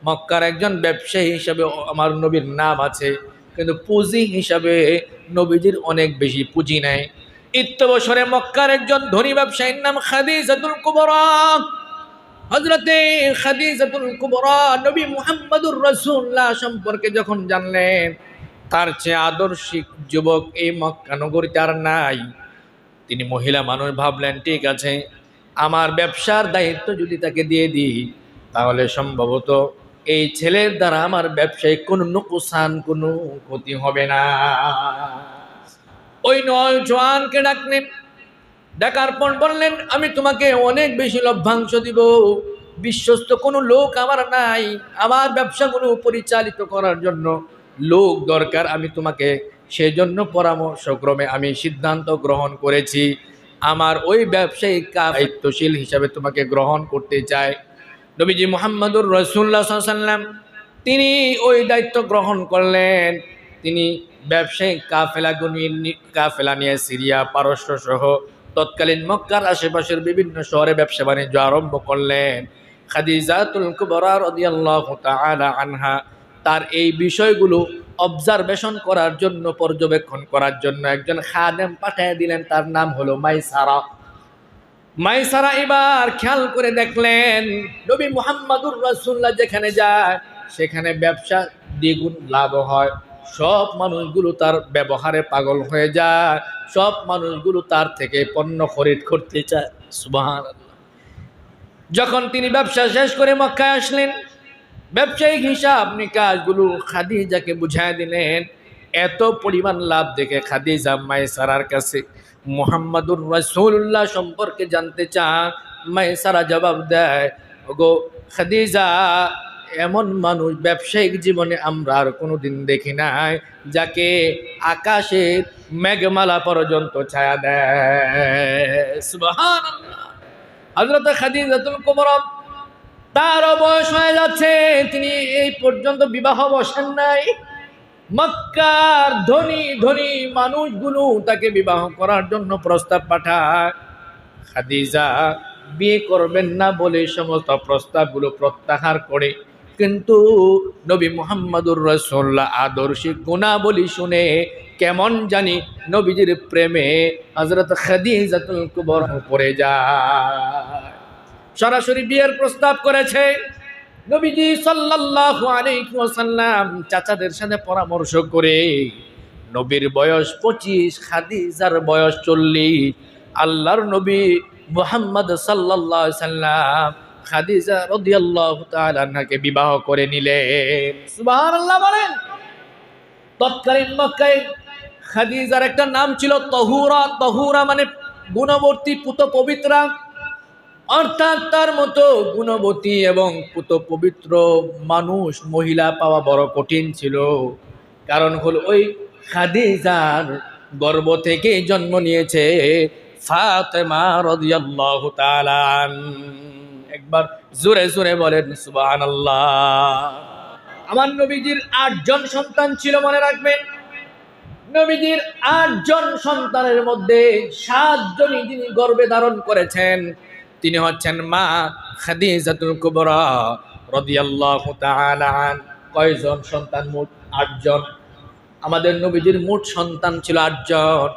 মক্কার একজন ব্যবসায়ী হিসাবে আমার নবীর নাম আছে, কিন্তু পুঁজি হিসাবে নবীজির অনেক বেশি পুঁজি নেই। ইত্যবসরে মক্কার একজন ধনী ব্যবসায়ীর নাম খাদিজাতুল কুবরা। হযরতে খাদিজাতুল কুবরা নবী মুহাম্মদুর রাসূলুল্লাহ সম্পর্কে যখন জানলেন, তার চেয়ে আদর্শিক যুবক এই মক্কা নগরীতে আর নাই, তিনি মহিলা মানুষ, ভাবলেন ঠিক আছে, আমার ব্যবসার দায়িত্ব যদি তাকে দিয়ে দিই, তাহলে সম্ভবত এই ছেলের দ্বারা আমার ব্যবসায় কোনো নুকসান, কোনো ক্ষতি হবে না। ওই নয়জওয়ানকে ডাকলেন, ডাকার পর বললেন, আমি তোমাকে অনেক বেশি লভ্যাংশ দিব, বিশ্বস্ত কোনো লোক আমার নাই, আমার ব্যবসাগুলো পরিচালিত করার জন্য লোক দরকার, আমি তোমাকে সেজন্য পরামর্শক্রমে আমি সিদ্ধান্ত গ্রহণ করেছি, আমার ওই ব্যবসায়িক দায়িত্বশীল হিসাবে তোমাকে গ্রহণ করতে চাই। নবীজি মুহাম্মদুর রাসূলুল্লাহ সাল্লাল্লাহু আলাইহি ওয়াসাল্লাম তিনি ওই দায়িত্ব গ্রহণ করলেন। তিনি ব্যবসায়িক কাফেলা নিয়ে সিরিয়া, পারস্য সহ তৎকালীন মক্কার আশেপাশের বিভিন্ন শহরে ব্যবসা বাণিজ্য আরম্ভ করলেন। খাদিজাতুল কুবরা রাদিয়াল্লাহু তাআলা আনহা তার এই বিষয়গুলো অবজারভেশন করার জন্য, পর্যবেক্ষণ করার জন্য একজন খাদেম পাঠিয়ে দিলেন, তার নাম হলো মাইসারা। মাইসারা এবার খেয়াল করে দেখলেন নবী মুহাম্মদুর রাসূলুল্লাহ যেখানে যায় সেখানে ব্যবসা দ্বিগুণ লাভ হয়, সব মানুষগুলো তার ব্যবহারে পাগল হয়ে যায়, সব মানুষগুলো তার থেকে পণ্য খরিদ করতে চায়। সুবহানাল্লাহ। যখন তিনি ব্যবসা শেষ করে মক্কায় আসলেন, ব্যবসায়িক হিসাব নিকাশগুলো খাদিজাকে বুঝায় দিলেন। এত পরিমাণ লাভ দেখে খাদিজা মাইসারার কাছে মুহাম্মাদুর রাসূলুল্লাহ সম্পর্কে জানতে চান। মাইসারা জবাব দেয়, ওগো খাদিজা, এমন মানুষ ব্যবসায়িক জীবনে আমরা আর কোনোদিন দেখি নাই যাকে আকাশের মেঘমালা পর্যন্ত ছায়া দেয়। সুবহানাল্লাহ। হযরত খাদিজাতুল কুবরা, তারও বয়স হয়ে যাচ্ছে, তিনি এই পর্যন্ত বিবাহ বসেন নাই। মক্কার ধনী ধনী মানুষগুলো তাকে বিবাহ করার জন্য প্রস্তাব পাঠায়। খাদিজা বিয়ে করবেন না বলে সমস্ত প্রস্তাবগুলো প্রত্যাহার করে, কিন্তু নবী মুহাম্মদুর রাসূলুল্লাহ আদর্শিক গুণাবলী শুনে কেমন জানি নবীজির প্রেমে হযরত খাদিজাতুল কুবরা পড়ে যায়। সরাসরি বিয়ের প্রস্তাব করেছে। নবীজি সাল্লাল্লাহু আলাইহি ওয়াসাল্লাম চাচাদের সাথে পরামর্শ করে, নবীর বয়স 25, খাদিজার বয়স 40, আল্লাহর নবী মুহাম্মদ সাল্লাল্লাহু আলাইহি সাল্লাম খাদিজা রাদিয়াল্লাহু তাআলা আনহাকে বিবাহ করে নিলেন। সুবহানাল্লাহ বলেন। তৎকালীন মক্কায় খাদিজার একটা নাম ছিল তহুরা। তহুরা মানে গুণবতী, পুত পবিত্রা। অর্থাৎ তার মতো গুণবতী এবং পুত পবিত্র মানুষ, মহিলা পাওয়া বড় কঠিন ছিল। কারণ হলো ওই খাদিজার গর্ভ থেকে জন্ম নিয়েছে ফাতেমা রাদিয়াল্লাহু তাআলা। একবার জোরে জোরে বলেন সুবহানাল্লাহ। আমার নবীজির 8 জন সন্তান ছিল, মনে রাখবেন। নবীজির 8 জন সন্তানের মধ্যে 7 জনই যিনি গর্ভে ধারণ করেছেন তিনি হচ্ছেন মা খাদিজাতুল কুবরা রাদিয়াল্লাহু তাআলা আন। কয়জন সন্তান? মোট 8 জন। আমাদের নবীজির মোট সন্তান ছিল 8 জন।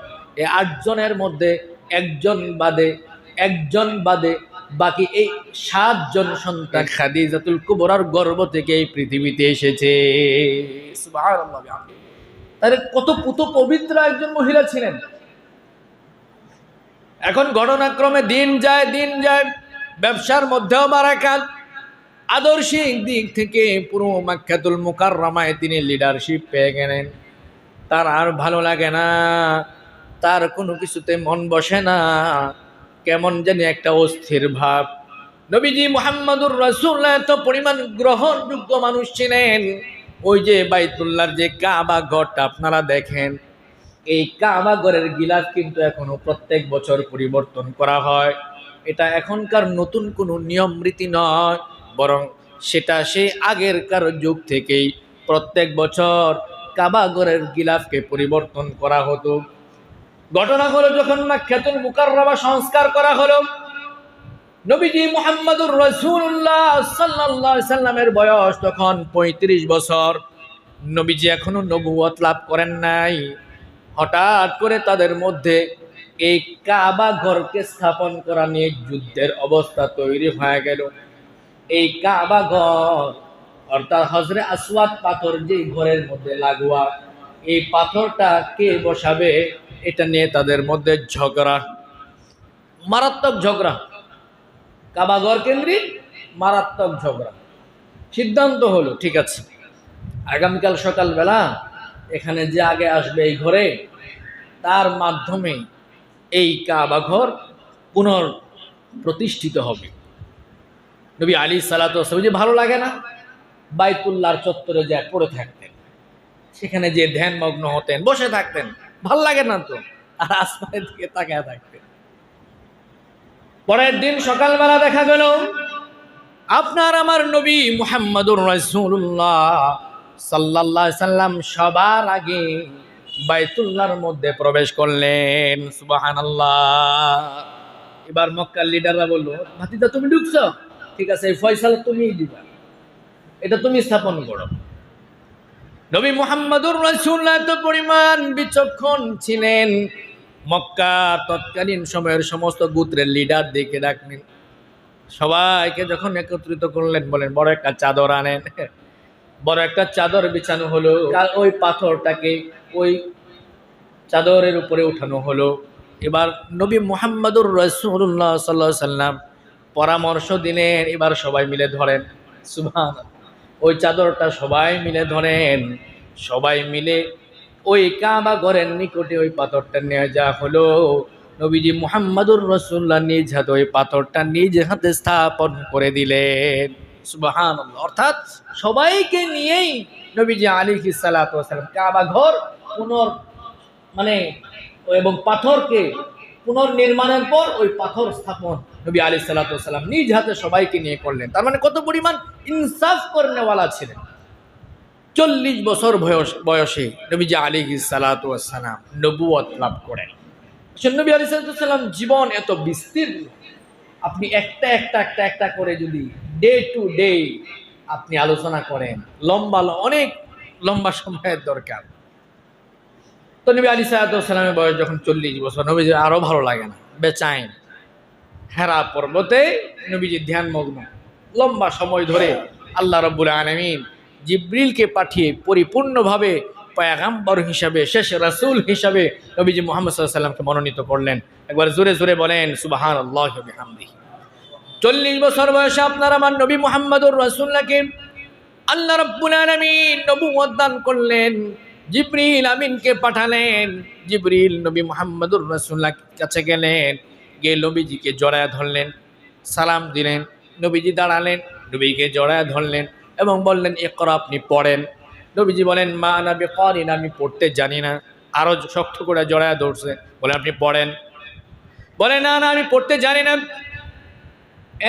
এই 8 জনের মধ্যে একজন বাদে বাকি এই 7 জন সন্তান খাদিজাতুল কুবরার গর্ভ থেকে এই পৃথিবীতে এসেছে। সুবহানাল্লাহ। তাহলে কত পুত পবিত্র একজন মহিলা ছিলেন। এখন ঘটনাক্রমে দিন যায়, ব্যবসার মধ্যেও বারাকাত। আদর্শিক দিক থেকে পুরো মাক্কাতুল মুকাররমায় তিনি লিডারশিপ পেয়ে গেলেন। তার আর ভালো লাগে না, তার কোনো কিছুতে মন বসে না, কেমন জানি একটা অস্থির ভাব। নবীজি মুহাম্মদুর রাসূলুল্লাহ এত পরিমাণ গ্রহণযোগ্য মানুষ ছিলেন। ওই যে বাইতুল্লাহর যে কাবা ঘরটা আপনারা দেখেন, এই কাবা ঘরের গিলাফ কিন্তু এখনো প্রত্যেক বছর পরিবর্তন করা হয়। এটা এখনকার নতুন কোনো নিয়ম রীতি নয়, বরং সেটা সেই আগেরকার যুগ থেকেই প্রত্যেক বছর কাবা ঘরের গিলাফকে পরিবর্তন করা হতো। ঘটনা হলো যখন মাক্কাতুল মুকাররমা সংস্কার করা হলো, নবীজি মুহাম্মদুর রাসূলুল্লাহ সাল্লাল্লাহু আলাইহি সাল্লামের বয়স তখন 35 বছর। নবীজি এখনো নবুয়ত লাভ করেন নাই। হঠাৎ করে তাদের মধ্যে এই কাবা ঘরকে স্থাপন করা নিয়ে যুদ্ধের অবস্থা তৈরি হয়ে গেল। এই কাবা ঘর অর্থাৎ হজরে আসওয়াদ পাথর যে ঘরের মধ্যে লাগোয়া, এই পাথরটা কে বসাবে এটা নিয়ে তাদের মধ্যে ঝগড়া, মারাত্মক ঝগড়া। কাবা ঘর কেন্দ্রিক মারাত্মক ঝগড়া। সিদ্ধান্ত হলো, ঠিক আছে, আগামীকাল সকালবেলা এখানে যে আগে আসবে এই ঘরে, তার মাধ্যমে এই কাবা ঘর পুনঃপ্রতিষ্ঠিত হবে। নবী আলাইহিস সালাতু ওয়াস সালাম যে ভালো লাগে না, বাইতুল্লাহর চত্বরে যা পড়ে থাকতেন, সেখানে যে ধ্যানমগ্ন হতেন, বসে থাকতেন, ভাল লাগে না তো, আর আসমানের দিকে তাকিয়ে থাকতেন। পরের দিন সকালবেলা দেখা গেল আপনার আমার নবী মুহাম্মদুর রাসূলুল্লাহ সাল্লাল্লাহু আলাইহি সাল্লাম সবার আগে বাইতুল্লাহর মধ্যে প্রবেশ করলেন। সুবহানাল্লাহ। এবার মক্কার লিডাররা বলল, ভাতিজা তুমি ঢুকছো, ঠিক আছে, এই ফয়সালা তুমিই দিবা, এটা তুমি স্থাপন করো। নবী মুহাম্মদুর রাসূলুল্লাহ এত পরিমাণ বিচক্ষণ ছিলেন, মক্কা তৎকালীন সময়ের সমস্ত গোত্রের লিডার দেখে ডাকলেন, সবাইকে যখন একত্রিত করলেন বলেন বড় একটা চাদর আনেন। বড় একটা চাদর বিছানো হলো, ওই পাথরটাকে ওই চাদরের উপরে উঠানো হলো। এবার নবী মুহাম্মদুর রাসূলুল্লাহ সাল্লাল্লাহু আলাইহি সাল্লাম পরামর্শ দিলেন, এবার সবাই মিলে ধরেন। সুবহানাল্লাহ। ওই চাদরটা সবাই মিলে ধরেন, সবাই মিলে ওই কাবা ঘরের নিকটে ওই পাথরটা নিয়ে যাওয়া হলো। নবীজি মুহাম্মদুর রাসূলুল্লাহ নিজ হাতে ওই পাথরটা নিজ হাতে স্থাপন করে দিলেন। সুবহানাল্লাহ। অর্থাৎ সবাইকে নিয়েই নবীজি আলাইহিস সালাতু ওয়াস সালাম কাবা ঘর এবং পাথরকে পুনর্নির্মাণের পর ওই পাথর স্থাপন নবী আলাইহিস সালাতু ওয়াস সালাম নিজ হাতে সবাইকে নিয়ে করলেন। তার মানে কত পরিমাণ ইনসাফ করেনেওয়ালা ছিলেন। 40 বছর বয়সে নবীজি আলাইহিস সালাতু ওয়াস সালাম নবুয়ত লাভ করেন। নবী আলাইহিস সালাতু ওয়াস সালাম জীবন এত বিস্তীর্ণ, আপনি একটা একটা একটা একটা করে যদি ডে টু ডে আপনি আলোচনা করেন, অনেক লম্বা সময়ের দরকার। তো নবী আলাইহিস সালাতু ওয়াস সালামের বয়স যখন 40 বছর, নবীজি আরো ভালো লাগে না, বেচাইন। হেরা পর্বতে নবীজি ধ্যানমগ্ন, লম্বা সময় ধরে আল্লাহ রাব্বুল আলামিন জিবরিলকে পাঠিয়ে পরিপূর্ণভাবে পয়গম্বর হিসাবে, শেষ রাসূল হিসাবে নবীজি মুহাম্মদ সাল্লাল্লাহু আলাইহি সাল্লামকে মনোনীত করলেন। একবার জোরে জোরে বলেন সুবহানাল্লাহি ওয়া বিহামদিহি। 40 বছর বয়সে আপনার আমার নবী মুহাম্মদুর রাসূলুল্লাহকে আল্লাহ রাব্বুল আলামিন নবুয়ত দান করলেন, জিবরিল আমিনকে পাঠালেন। জিবরিল নবী মুহাম্মদুর রাসূলুল্লাহ কাছে গেলেন, গিয়ে নবীজিকে জড়ায় ধরলেন, সালাম দিলেন। নবীজি দাঁড়ালেন, নবীকে জড়ায় ধরলেন এবং বললেন ইকরা, আপনি পড়েন। নবীজি বলেন মা আনা বিকারিন, আমি পড়তে জানি না। আরো শক্ত করে জড়ায় ধরছে, বলে আপনি পড়েন। বলে না না, আমি পড়তে জানি না।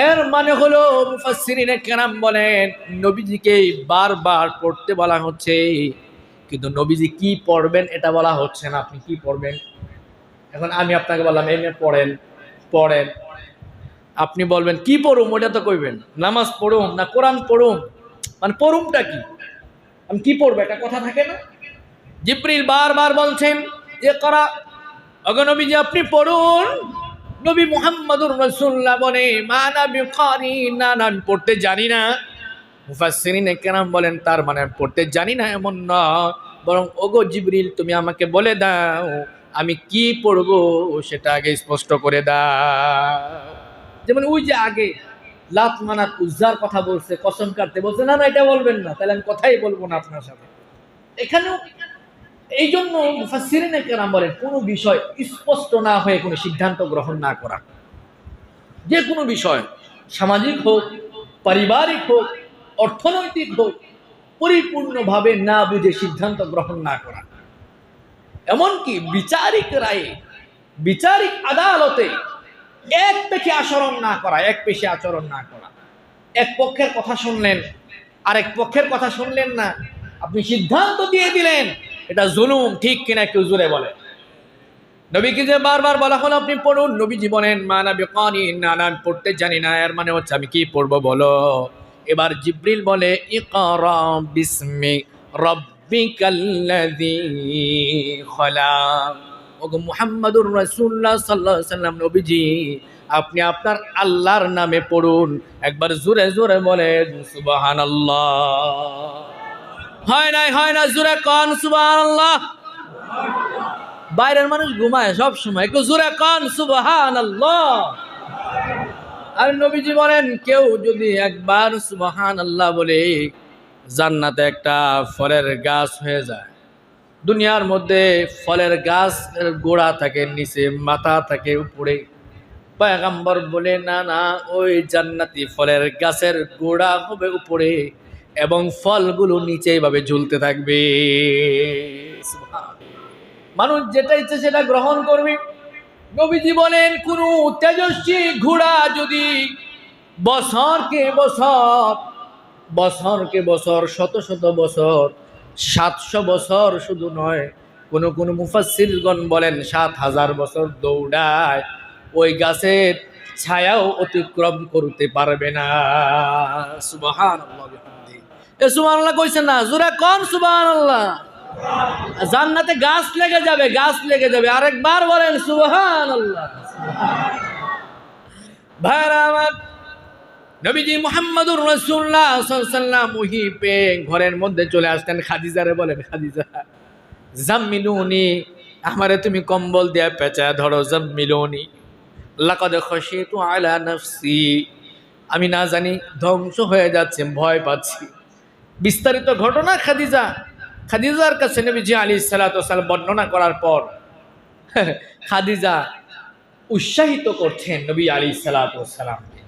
এর মানে হলো মুফাসসিরিনে কেরাম বলেন নবীজিকে বারবার পড়তে বলা হচ্ছে, কিন্তু নবীজি কি পড়বেন এটা বলা হচ্ছে না। আপনি কি পড়বেন? এখন আমি আপনাকে বললাম এমনি পড়েন, পড়েন। আপনি বলবেন কি পড়ুম, ওটা তো কইবেন। নামাজ পড়ুম না কোরআন পড়ুম, মানে পড়ুমটা কি, আমি কি পড়বো, একটা কথা থাকে না। জিবরিল বারবার বলছেন ইকরা, ওগো নবীজি আপনি পড়ুন। নবী মুহাম্মদুর রাসূলুল্লাহ বলে মা আনা বিকারিন, না না আমি পড়তে জানি না। মুফাসসিরিনে কেরাম বলেন তার মানে আমি পড়তে জানি না এমন না, বরং ওগো জিবরিল তুমি আমাকে বলে দাও আমি কি পড়বো সেটা আগে স্পষ্ট করে দাও। যেমন ওই যে আগে লাত মানাত উজ্জার কথা বলছে, কসম কাটতে বলছে, না না এটা বলবেন না, তাহলে আমি কথাই বলবো না আপনার সাথে। এখানেও এই জন্য মুফাসসিরিনে কেরাম বলেন কোনো বিষয় স্পষ্ট না হয়ে কোনো সিদ্ধান্ত গ্রহণ না করা। যে কোনো বিষয়, সামাজিক হোক, পারিবারিক হোক, অর্থনৈতিক হোক, পরিপূর্ণভাবে না বুঝে সিদ্ধান্ত গ্রহণ না করা। এমনকি বিচারিক রায়ে, বিচারিক আদালতে এক পেশে আচরণ না করা, এক পেশে আচরণ না করা। এক পক্ষের কথা শুনলেন, আরেক পক্ষের কথা শুনলেন না, আপনি সিদ্ধান্ত দিয়ে দিলেন, এটা জুলুম, ঠিক কিনা কেউ জোরে বলে। নবীকে যে বারবার বলা হলো আপনি পড়ুন, নবীজি বলেন মা না বিকারিন, না না আমি পড়তে জানি না। এর মানে হচ্ছে আমি কি পড়বো বলো। এবার জিবরিল বলে ইকরা বিসমি রাব্বিকাল্লাযী খলাক, ওগো মুহাম্মদুর রাসূলুল্লাহ সাল্লাল্লাহু আলাইহি সাল্লাম নবীজি আপনি আপনার আল্লাহর নামে পড়ুন। একবার জোরে জোরে বলেন সুবহানাল্লাহ। হয় না জোরে কোন সুবহানাল্লাহ। বাইরের মানুষ ঘুমায় সব সময়, একটু জোরে কোন সুবহানাল্লাহ। আর নবীজি বলেন কেউ যদি একবার সুবহানাল্লাহ বলে জান্নাতে একটা ফলের গাছ হয়ে যায়। দুনিয়ার মধ্যে ফলের গাছের গোড়া থাকে নিচে, মাথা থাকে উপরে। পয়গম্বর বলে না না, ওই জান্নাতি ফলের গাছের গোড়া হবে উপরে এবং ফলগুলো নিচে এইভাবে ঝুলতে থাকবে। মানুষ যেটা ইচ্ছে সেটা গ্রহণ করবে। নবীজি বলেন কোন তেজস্বী ঘোড়া যদি বছরকে বছর শত শত বছর 700 বছর শুধু নয়, কোন মুফাসসিরগণ বলেন 7000 বছর দৌড়ায়, ওই গাছের ছায়াও অতিক্রম করতে পারবে না। সুবহানাল্লাহ। এ সুবহানাল্লাহ কইছেন না? জোরে কোন সুবহানাল্লাহ। জান্নাতে গাছ লেগে যাবে, গাছ লেগে যাবে। আরেকবার বলেন সুবহানাল্লাহ। ভাইরা আমার, নবীজি মুহাম্মদুর রাসূলুল্লাহ সাল্লাল্লাহু আলাইহি ওয়াসাল্লাম ওহী পেয়ে ঘরের মধ্যে চলে আসতেন। খাদিজারে বলেন, খাদিজা জাম্মিলুনি, আমারে তুমি কম্বল দিয়ে পেঁচায় ধরো। জাম্মিলুনি লাকাদ খাশিতু আলা নাফসি, আমি না জানি ধ্বংস হয়ে যাচ্ছে, ভয় পাচ্ছি। বিস্তারিত ঘটনা খাদিজার কাছে নবীজি আলাইহিস সালাতু ওয়াস সালাম বর্ণনা করার পর খাদিজা উৎসাহিত করছেন নবী আলাইহিস সালাতু ওয়াস সালামকে।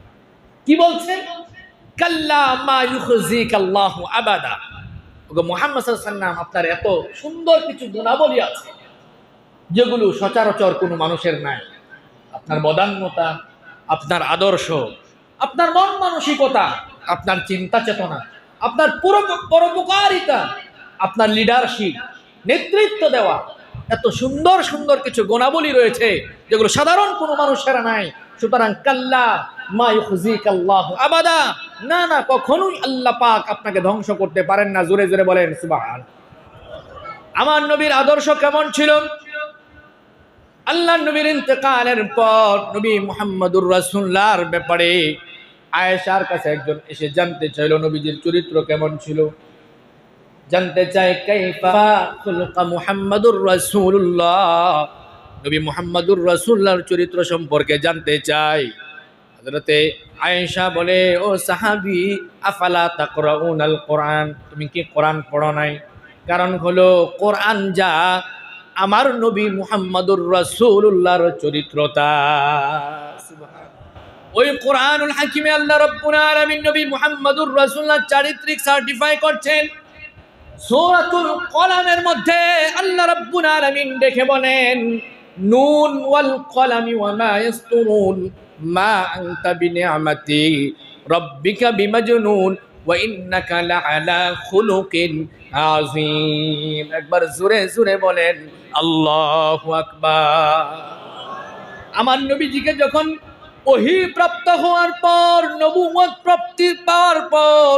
কি বলছেন? কাল্লা মা ইউখজিকাল্লাহু আবাদা। ওগো মুহাম্মদ সাল্লাল্লাহু আলাইহি ওয়াসাল্লাম, আপনার এত সুন্দর কিছু গুণাবলী আছে যেগুলো সচরাচর কোনো মানুষের নাই। আপনার বদান্যতা, আপনার আদর্শ, আপনার মন মানসিকতা, আপনার চিন্তা চেতনা, আপনার পরোপকারিতা, আপনার লিডারশিপ, নেতৃত্ব দেওয়া, এত সুন্দর সুন্দর কিছু গুণাবলী রয়েছে যেগুলো সাধারণ কোনো মানুষের নাই। সুতরাং কাল্লা মা ইউখজিকাল্লাহু আবাদা, না না, কখনোই আল্লাহ পাক আপনাকে ধ্বংস করতে পারেন না। জোরে জোরে বলেন সুবহান। আমার নবীর আদর্শ কেমন ছিল? আল্লাহর নবীর ইন্তেকালের পর নবী মুহাম্মদুর রাসূলুল্লাহর ব্যাপারে আয়েশার কাছে একজন এসে জানতে চাইল নবীজির চরিত্র কেমন ছিল। জানতে চাই কাইফা খুলকা মুহাম্মদুর রাসূলুল্লাহ, নবী মুহাম্মদুর রাসূলুল্লাহর চরিত্র সম্পর্কে জানতে চাই। হযরতে আয়েশা বলে, ও সাহাবী, আফালা তাকরাউনাল কোরআন, তুমি কি কোরআন পড়ো নাই? কারণ হলো কোরআন যা, আমার নবী মুহাম্মদুর রাসূলুল্লাহর চরিত্রতা। ওই কোরআনুল হাকিমে আল্লাহ রাব্বুল আলামিন নবী মুহাম্মদুর রাসূলুল্লাহর চারিত্রিক সার্টিফাই করছেন। সূরাতুল কলামের মধ্যে আল্লাহ রাব্বুল আলামিন দেখে বলেন, নুন ওয়াল কলামি ওয়া মা ইয়াসতুরুন মা আনতা বিনিআমাতি রাব্বিকা বিমাজনুন ওয়া ইন্নাকা লাআলা খুলুকিন আযীম। একবার জোরে জোরে বলেন আল্লাহু আকবার। আমার নবীজিকে যখন ওহী প্রাপ্ত হওয়ার পর, নবুয়ত প্রাপ্তি পাওয়ার পর,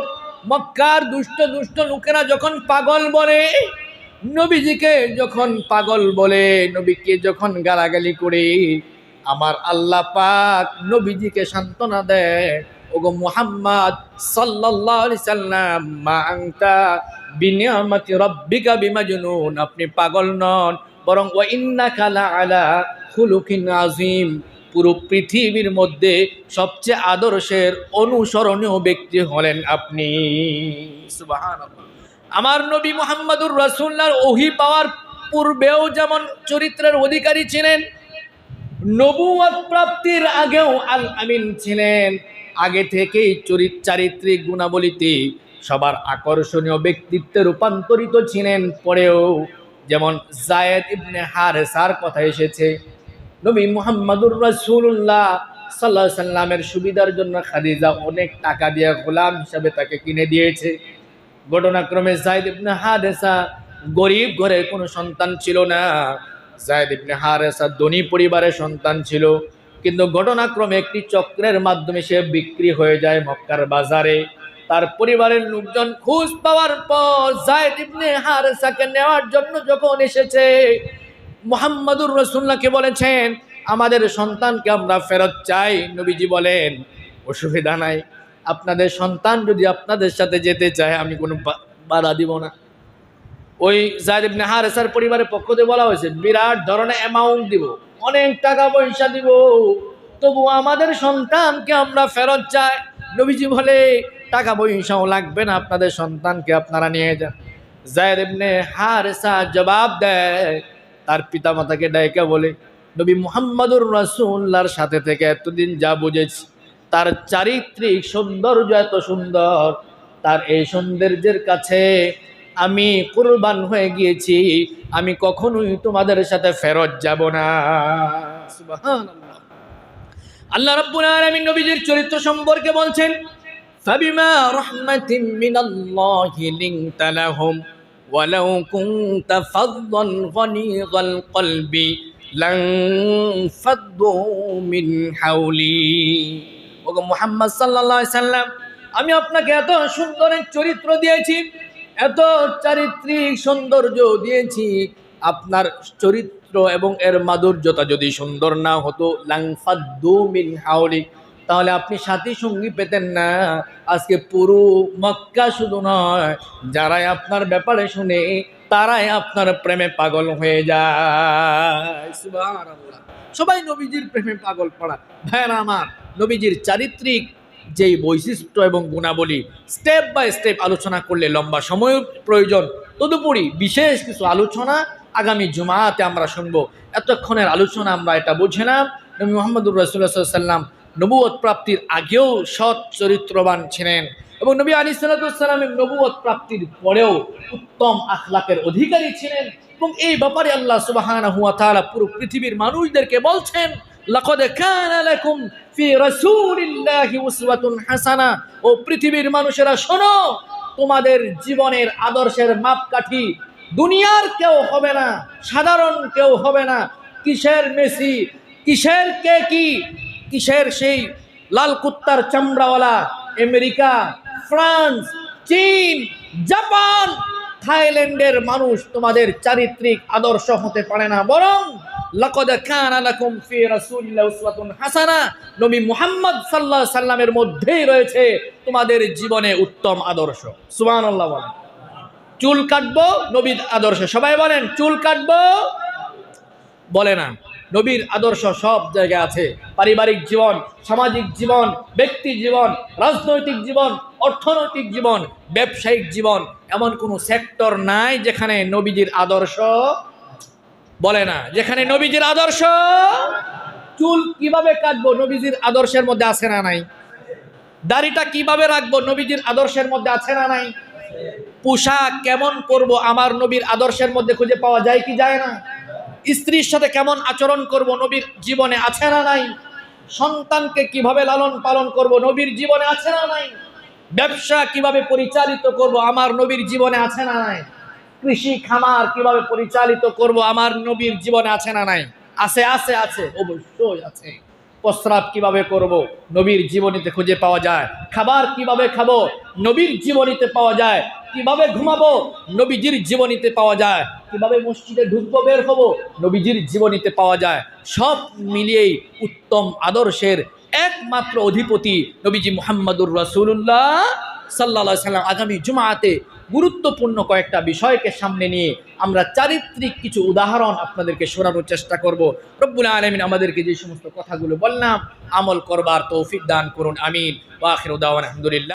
মক্কার দুষ্ট দুষ্ট লোকেরা যখন পাগল বলে, নবীজিকে যখন পাগল বলে, নবীকে যখন গালাগালি করে, আমার আল্লাহ পাক নবীজিকে সান্ত্বনা দেয়, ওগো মুহাম্মদ সাল্লাল্লাহু আলাইহি সাল্লাম, মা আনতা বিনিআমাতি রাব্বিকা বিমাজনুন, আপনি পাগল নন, বরং ওয়া ইন্নাকা লাআলা খুলুকিন আযীম, পুরো পৃথিবীর মধ্যে সবচেয়ে আদর্শের অনুসরণীয় ব্যক্তি হলেন আপনি। সুবহানাল্লাহ। আমার নবী মুহাম্মদুর রাসূলুল্লাহর ওহী পাওয়ার পূর্বেও যেমন চরিত্রের অধিকারী ছিলেন, নবুয়ত প্রাপ্তির আগেও আল আমিন ছিলেন। আগে থেকেই চারিত্রিক গুণাবলীতে সবার আকর্ষণীয় ব্যক্তিত্বে রূপান্তরিত ছিলেন। পরেও যেমন যায়েদ ইবনে হারেসার কথা এসেছে, নবী মুহাম্মদুর রাসূলুল্লাহ সাল্লাল্লাহু আলাইহি সাল্লামের সুবিধার জন্য খাদিজা অনেক টাকা দিয়ে গোলাম হিসাবে তাকে কিনে দিয়েছে। ঘটনাক্রমে যায়েদ ইবনে হারেসা গরিব ঘরের কোনো সন্তান ছিল না। যায়েদ ইবনে হারেসা ধনী পরিবারের সন্তান ছিল, কিন্তু ঘটনাক্রমে একটি চক্রের মাধ্যমে সে বিক্রি হয়ে যায় মক্কার বাজারে। তার পরিবারের লোকজন খোঁজ পাওয়ার পর যায়েদ ইবনে হারেসাকে নেওয়ার জন্য যখন এসেছে, মুহাম্মদুর রাসূলুল্লাহকে বলেছেন, আমাদের সন্তানকে আমরা ফেরত চাই। নবীজি বলেন, অসুবিধা নাই, আপনাদের সন্তান যদি আপনাদের সাথে যেতে চায় আমি কোনো বাধা দিব না। ওই যায়েদ ইবনে হারেসার পরিবারের পক্ষ থেকে বলা হয়েছে, বিরাট ধরনের অ্যামাউন্ট দিব, অনেক টাকা পয়সা দিব, তবু আমাদের সন্তানকে আমরা ফেরত চাই। নবীজি বলে, টাকা পয়সাও লাগবে না, আপনাদের সন্তানকে আপনারা নিয়ে যান। যায়েদ ইবনে হারেসা জবাব দেয়, তার পিতামাতাকে ডাইকা বলে, নবী মুহাম্মদুর রাসূলুল্লাহর সাথে থেকে এতদিন যা বুঝেছি, তার চারিত্রিক সৌন্দর্য এত সুন্দর, তার এই সৌন্দর্যের কাছে আমি কুরবান হয়ে গিয়েছি, আমি কখনোই তোমাদের সাথে ফেরত যাব না। সুবহানাল্লাহ। আল্লাহ রাব্বুল আলামিন নবীজির চরিত্র সম্পর্কে বলছেন, ফাবিমা রাহমাতিন মিনাল্লাহি লিনতা লাহুম ওয়ালাউ কুনতা ফাদদান গানিগাল কলবি লানফাদ্দু মিন হাওলি। ওগো মুহাম্মদ সাল্লাল্লাহু আলাইহি সাল্লাম, আমি আপনাকে এত সুন্দর এক চরিত্র দিয়েছি, এত চারিত্রিক সৌন্দর্য দিয়েছি, আপনার চরিত্র এবং এর মাধুর্যতা যদি সুন্দর না হতো লাংফাদ্দু মিন হাওলি, তাহলে আপনি সাথী সঙ্গী পেতেন না। আজকে পুরো মক্কা শুধু নয়, যারাই আপনার ব্যাপারে শুনে তারাই আপনার প্রেমে পাগল হয়ে যায়। সুবহানাল্লাহ। সবাই নবীজির প্রেমে পাগল পড়া। ভাইরা আমার, নবীজির চারিত্রিক যেই বৈশিষ্ট্য এবং গুণাবলী স্টেপ বাই স্টেপ আলোচনা করলে লম্বা সময় প্রয়োজন। তদুপরি বিশেষ কিছু আলোচনা আগামী জুমাতে আমরা শুনবো। এতক্ষণের আলোচনা আমরা এটা বুঝলাম, নবী মুহাম্মদুর রাসূলুল্লাহ সাল্লাল্লাহু আলাইহি ওয়াসাল্লাম নবুয়ত প্রাপ্তির আগেও সৎ চরিত্রবান ছিলেন এবং নবী আলাইহিস সালাতু ওয়াস সালামের নবুয়ত প্রাপ্তির পরেও উত্তম আখলাকের অধিকারী ছিলেন। এবং এই ব্যাপারে আল্লাহ সুবহানাহু ওয়া তাআলা পুরো পৃথিবীর মানুষদেরকে বলছেন, লাকাদ কানা লাকুম ফি রাসূলিল্লাহি উসওয়াতুন হাসানা। ও পৃথিবীর মানুষেরা শোনো, তোমাদের জীবনের আদর্শের মাপকাঠি দুনিয়ার কেউ হবে না, সাধারণ কেউ হবে না। কিসের মেসি, কিসের কে কি, কিসের সেই লাল কুত্তার চামড়াওয়ালা আমেরিকা, ফ্রান্স, চীন, জাপান, থাইল্যান্ডের মানুষ তোমাদের চারিত্রিক আদর্শ হতে পারে না, বরং লাকাদ কানা লাকুম ফি রাসূলিল্লাহি উসওয়াতুন হাসানা, নবী মুহাম্মদ সাল্লাল্লাহু আলাইহি সাল্লামের মধ্যেই রয়েছে তোমাদের জীবনে উত্তম আদর্শ। সুবহানাল্লাহ বলেন। চুল কাটবো নবীর আদর্শ, সবাই বলেন চুল কাটবো বলে না। নবীর আদর্শ সব জায়গায় আছে। পারিবারিক জীবন, সামাজিক জীবন, ব্যক্তি জীবন, রাজনৈতিক জীবন, অর্থনৈতিক জীবন, ব্যবসায়িক জীবন, এমন কোনো সেক্টর নাই যেখানে নবীজির আদর্শ বলে না, যেখানে নবীজির আদর্শ। চুল কিভাবে কাটবো নবীজির আদর্শের মধ্যে আছে না নাই? দাড়িটা কিভাবে রাখবো নবীজির আদর্শের মধ্যে আছে না নাই? পোশাক কেমন করব আমার নবীর আদর্শের মধ্যে খুঁজে পাওয়া যায় কি যায় না? স্ত্রীর সাথে কেমন আচরণ করব নবীর জীবনে আছে না নাই? সন্তানকে কিভাবে লালন পালন করব নবীর জীবনে আছে না নাই? ব্যবসা কিভাবে পরিচালিত করব আমার নবীর জীবনে আছে না নাই? কৃষি খামার কিভাবে পরিচালিত করব আমার নবীর জীবনে আছে না নাই? আছে আছে আছে, অবশ্যই আছে। প্রস্রাব কিভাবে করব নবীর জীবনীতে খুঁজে পাওয়া যায়। খাবার কিভাবে খাবো নবীর জীবনীতে পাওয়া যায়। কিভাবে ঘুমাবো নবীজির জীবনীতে পাওয়া যায়। কিভাবে মসজিদে ঢুকবো বের হবো নবীজির জীবনীতে পাওয়া যায়। সব মিলিয়েই উত্তম আদর্শের একমাত্র অধিপতি নবীজি মুহাম্মদুর রাসূলুল্লাহ সাল্লাল্লাহু আলাইহি সাল্লাম। আগামী জুমাতে গুরুত্বপূর্ণ কয়েকটা বিষয়কে সামনে নিয়ে আমরা চারিত্রিক কিছু উদাহরণ আপনাদেরকে শোনানোর চেষ্টা করব। রব্বুল আলামিন আমাদেরকে যে সমস্ত কথাগুলো বললাম আমল করবার তৌফিক দান করুন, আমিন। ওয়া আখিরু দাওয়ানা আলহামদুলিল্লাহ।